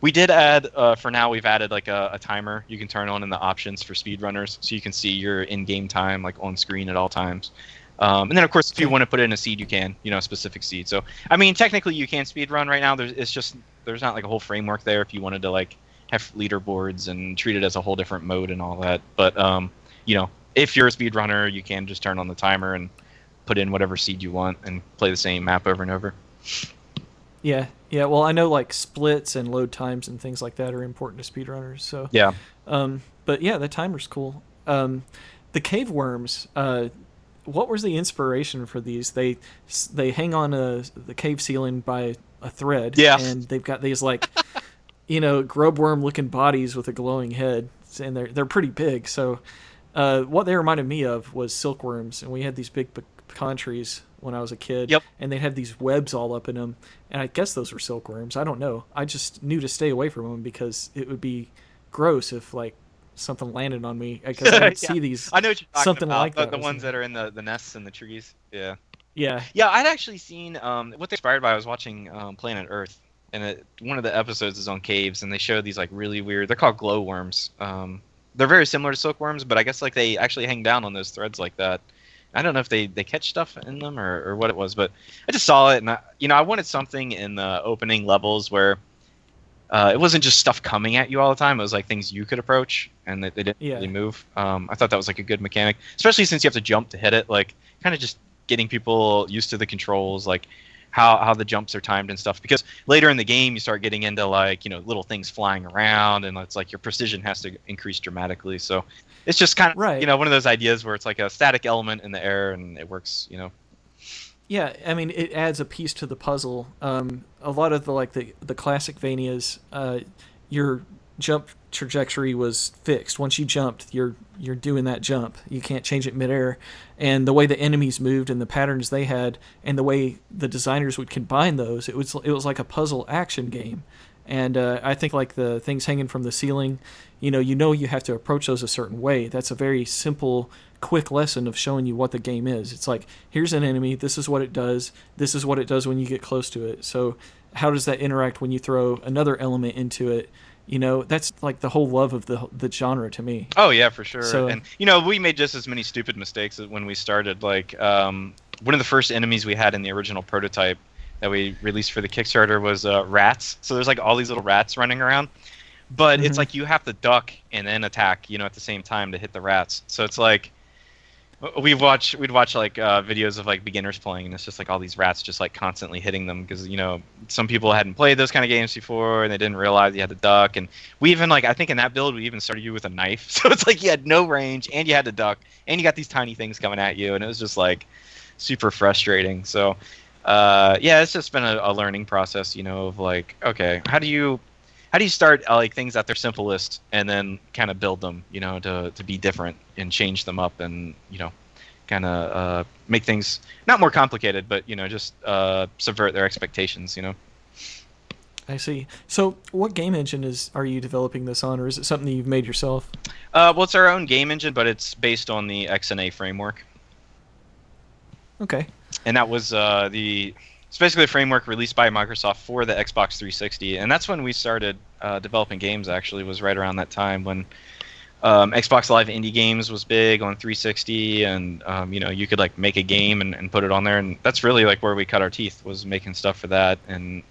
we did add for now we've added like a timer you can turn on in the options for speedrunners, so you can see your in-game time like on screen at all times. And then of course if you want to put in a seed, you can, a specific seed. So I mean, technically you can speed run right now. There's not like a whole framework there if you wanted to like have leaderboards and treat it as a whole different mode and all that. But if you're a speedrunner, you can just turn on the timer and put in whatever seed you want and play the same map over and over. Yeah. Well, I know like splits and load times and things like that are important to speedrunners. So yeah. But yeah, the timer's cool. The cave worms. What was the inspiration for these? They hang on the cave ceiling by a thread. Yeah. And they've got these like grub worm looking bodies with a glowing head, and they're pretty big. So. What they reminded me of was silkworms, and we had these big pecan trees when I was a kid. Yep. And they'd have these webs all up in them, and I guess those were silkworms. I don't know. I just knew to stay away from them because it would be gross if like something landed on me, because I would see these. I know what you're talking something about. like that. The ones that are in the nests in the trees. Yeah. Yeah. Yeah, I'd actually seen what they inspired by. I was watching Planet Earth, and one of the episodes is on caves, and they show these like really weird. They're called glowworms. They're very similar to silkworms, but I guess like they actually hang down on those threads like that. I don't know if they catch stuff in them or what it was, but I just saw it, and I wanted something in the opening levels where it wasn't just stuff coming at you all the time. It was like things you could approach, and they didn't really move. I thought that was like a good mechanic, especially since you have to jump to hit it. Like kind of just getting people used to the controls, like how the jumps are timed and stuff, because later in the game you start getting into like little things flying around, and it's like your precision has to increase dramatically. So it's just kind of one of those ideas where it's like a static element in the air and it works. Yeah, I mean it adds a piece to the puzzle. A lot of the classic Vanias, you're jump trajectory was fixed. Once you jumped, you're doing that jump. You can't change it midair. And the way the enemies moved and the patterns they had, and the way the designers would combine those, it was like a puzzle action game. And I think like the things hanging from the ceiling, you have to approach those a certain way. That's a very simple, quick lesson of showing you what the game is. It's like, here's an enemy, this is what it does, this is what it does when you get close to it. So how does that interact when you throw another element into it? That's like the whole love of the genre to me. Oh yeah, for sure. So, and we made just as many stupid mistakes when we started. Like one of the first enemies we had in the original prototype that we released for the Kickstarter was rats. So there's like all these little rats running around, but it's like you have to duck and then attack, at the same time to hit the rats. So it's like we'd watch like videos of like beginners playing, and it's just like all these rats just like constantly hitting them because some people hadn't played those kind of games before and they didn't realize you had to duck. And we even I think in that build we even started you with a knife, so it's like you had no range and you had to duck and you got these tiny things coming at you, and it was just like super frustrating. So it's just been a learning process, of like, okay, how do you start like things at their simplest and then kind of build them, to be different and change them up and, kind of make things not more complicated, but, just subvert their expectations, I see. So what game engine are you developing this on, or is it something that you've made yourself? Well, it's our own game engine, but it's based on the XNA framework. Okay. And that was it's basically a framework released by Microsoft for the Xbox 360, and that's when we started developing games. Actually, was right around that time when Xbox Live Indie Games was big on 360, and you could like make a game and put it on there, and that's really like where we cut our teeth, was making stuff for that. And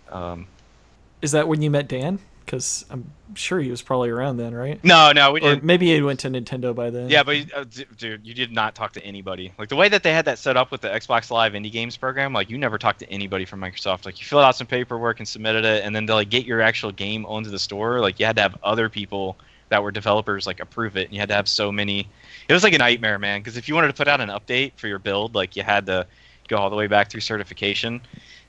is that when you met Dan? Because I'm sure he was probably around then, right? No, we or didn't. Maybe he went to Nintendo by then. Yeah, but dude, you did not talk to anybody. Like the way that they had that set up with the Xbox Live Indie Games program, like you never talked to anybody from Microsoft. Like you filled out some paperwork and submitted it, and then to like get your actual game onto the store, like you had to have other people that were developers like approve it, and you had to have so many. It was like a nightmare, man. Because if you wanted to put out an update for your build, like you had to go all the way back through certification.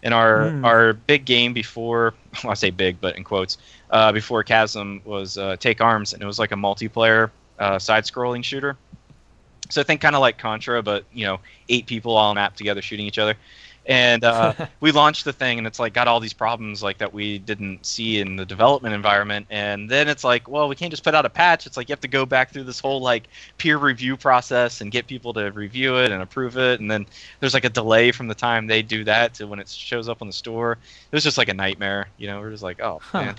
And our big game before, well, I say big, but in quotes, before Chasm was Take Arms, and it was like a multiplayer side-scrolling shooter. So I think kind of like Contra, but 8 people all on a map together shooting each other. And we launched the thing, and it's like got all these problems like that we didn't see in the development environment. And then it's like, well, we can't just put out a patch. It's like you have to go back through this whole like peer review process and get people to review it and approve it. And then there's like a delay from the time they do that to when it shows up on the store. It was just like a nightmare. We're just like, oh man.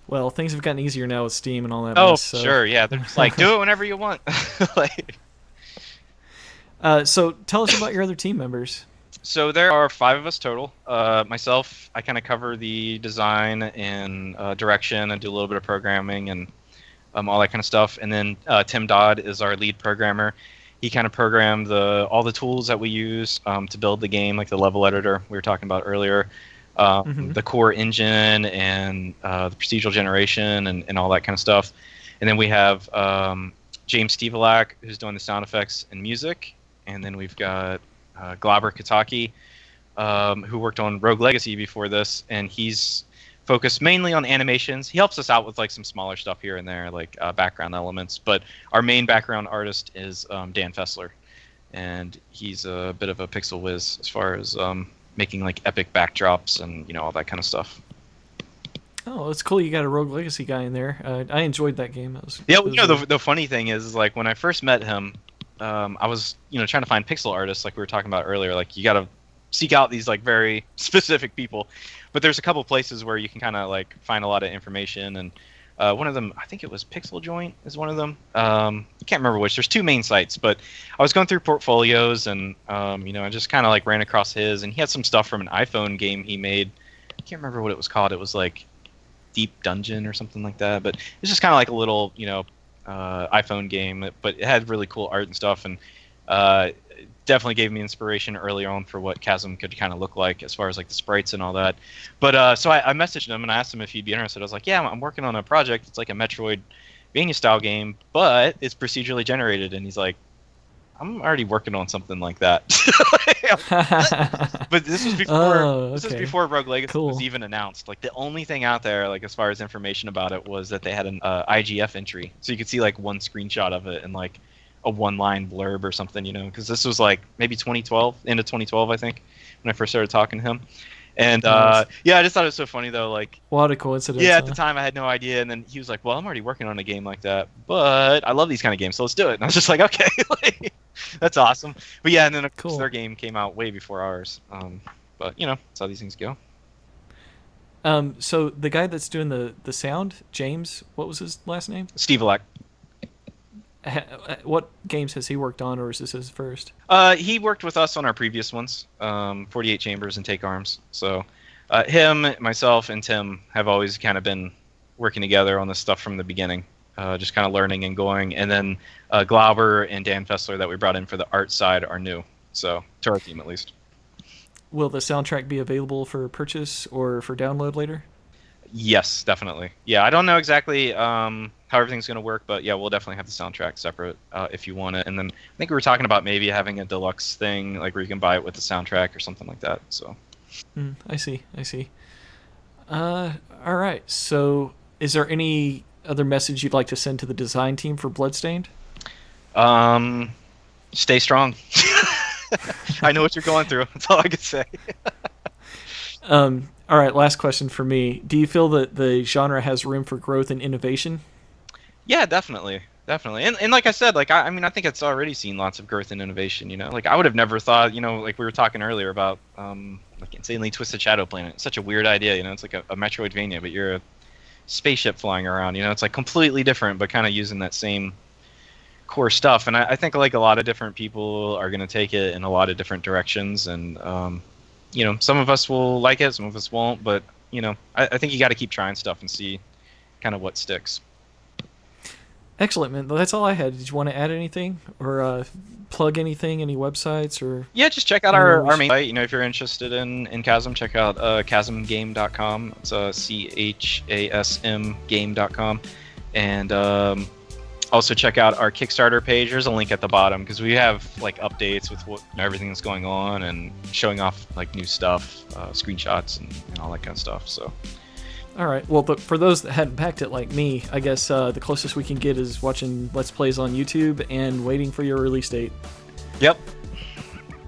Well, things have gotten easier now with Steam and all that. Oh, mess, so. Sure, yeah. They're just like, do it whenever you want. So tell us about your other team members. So there are 5 of us total. Myself, I kind of cover the design and direction and do a little bit of programming and all that kind of stuff. And then Tim Dodd is our lead programmer. He kind of programmed all the tools that we use to build the game, like the level editor we were talking about earlier, the core engine and the procedural generation and all that kind of stuff. And then we have James Stevelak, who's doing the sound effects and music. And then we've got Glauber Kataki, who worked on Rogue Legacy before this, and he's focused mainly on animations. He helps us out with like some smaller stuff here and there, like background elements. But our main background artist is Dan Fessler, and he's a bit of a pixel whiz as far as making like epic backdrops and all that kind of stuff. Oh, it's cool you got a Rogue Legacy guy in there. I enjoyed that game. The funny thing is like when I first met him, I was trying to find pixel artists like we were talking about earlier. Like you got to seek out these like very specific people, but there's a couple places where you can kind of like find a lot of information. And one of them, I think it was Pixel Joint, is one of them. I can't remember which. There's 2 main sites, but I was going through portfolios and I just kind of like ran across his, and he had some stuff from an iPhone game he made. I can't remember what it was called. It was like Deep Dungeon or something like that. But it's just kind of like a little iPhone game, but it had really cool art and stuff, and definitely gave me inspiration early on for what Chasm could kind of look like as far as like the sprites and all that. But so I messaged him and I asked him if he'd be interested. I was like, yeah, I'm working on a project. It's like a Metroidvania style game, but it's procedurally generated. And he's like, I'm already working on something like that. But this was before this was before Rogue Legacy was even announced. Like the only thing out there, like as far as information about it, was that they had an IGF entry, so you could see like one screenshot of it and like a one-line blurb or something, you know, because this was like maybe 2012, end of 2012, I think, when I first started talking to him. And yeah, I just thought it was so funny though. Like, what a coincidence. Yeah, at the time I had no idea, and then he was like, "Well, I'm already working on a game like that, but I love these kind of games, so let's do it." And I was just like, "Okay, like, that's awesome." But yeah, and then of course their game came out way before ours. But you know, that's how these things go. So the guy that's doing the sound, James, what was his last name? Steve Alec. What games has he worked on, or is this his first? He worked with us on our previous ones, 48 Chambers and Take Arms. So him, myself, and Tim have always kind of been working together on this stuff from the beginning, just kind of learning and going. And then Glauber and Dan Fessler that we brought in for the art side are new, so to our team at least. Will the soundtrack be available for purchase or for download later? Yes, definitely. Yeah, I don't know exactly how everything's going to work, but yeah, we'll definitely have the soundtrack separate if you want it. And then I think we were talking about maybe having a deluxe thing, like where you can buy it with the soundtrack or something like that. So, I see. All right. So, is there any other message you'd like to send to the design team for Bloodstained? Stay strong. I know what you're going through. That's all I can say. All right, last question for me. Do you feel that the genre has room for growth and innovation? Yeah, definitely. And like I said, like I mean, I think it's already seen lots of growth and innovation. You know, like I would have never thought. You know, like we were talking earlier about like Insanely Twisted Shadow Planet. It's such a weird idea. You know, it's like a Metroidvania, but you're a spaceship flying around. You know, it's like completely different, but kind of using that same core stuff. And I think like a lot of different people are going to take it in a lot of different directions. And you know, some of us will like it, some of us won't. But you know, I think you got to keep trying stuff and see kind of what sticks. Excellent, man. That's all I had. Did you want to add anything or plug anything, any websites or? Yeah, just check out our main site. You know, if you're interested in Chasm, check out chasmgame.com. It's CHASM game.com. And also check out our Kickstarter page. There's a link at the bottom because we have like updates with what everything that's going on and showing off like new stuff, screenshots and all that kind of stuff. So. All right. Well, but for those that hadn't packed it like me, I guess the closest we can get is watching Let's Plays on YouTube and waiting for your release date. Yep.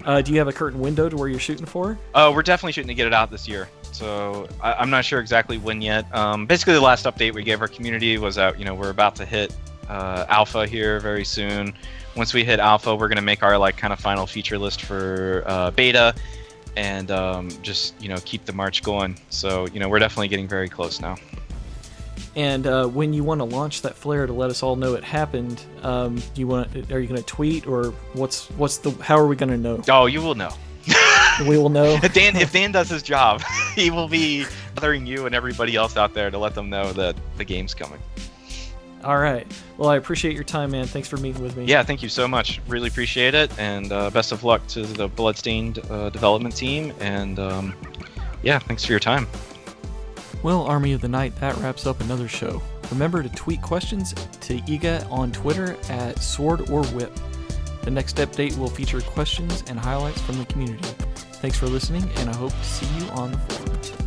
Do you have a current window to where you're shooting for? We're definitely shooting to get it out this year. So I'm not sure exactly when yet. Basically, the last update we gave our community was out. You know, we're about to hit alpha here very soon. Once we hit alpha, we're going to make our like kind of final feature list for beta. And just, you know, keep the march going. So, you know, we're definitely getting very close now. And when you want to launch that flare to let us all know it happened, are you going to tweet or how are we going to know? Oh, you will know. We will know. If Dan does his job, he will be bothering you and everybody else out there to let them know that the game's coming. All right. Well, I appreciate your time, man. Thanks for meeting with me. Yeah, thank you so much. Really appreciate it. And best of luck to the Bloodstained development team. And yeah, thanks for your time. Well, Army of the Night, that wraps up another show. Remember to tweet questions to Iga on Twitter at SwordOrWhip. The next update will feature questions and highlights from the community. Thanks for listening, and I hope to see you on the forums.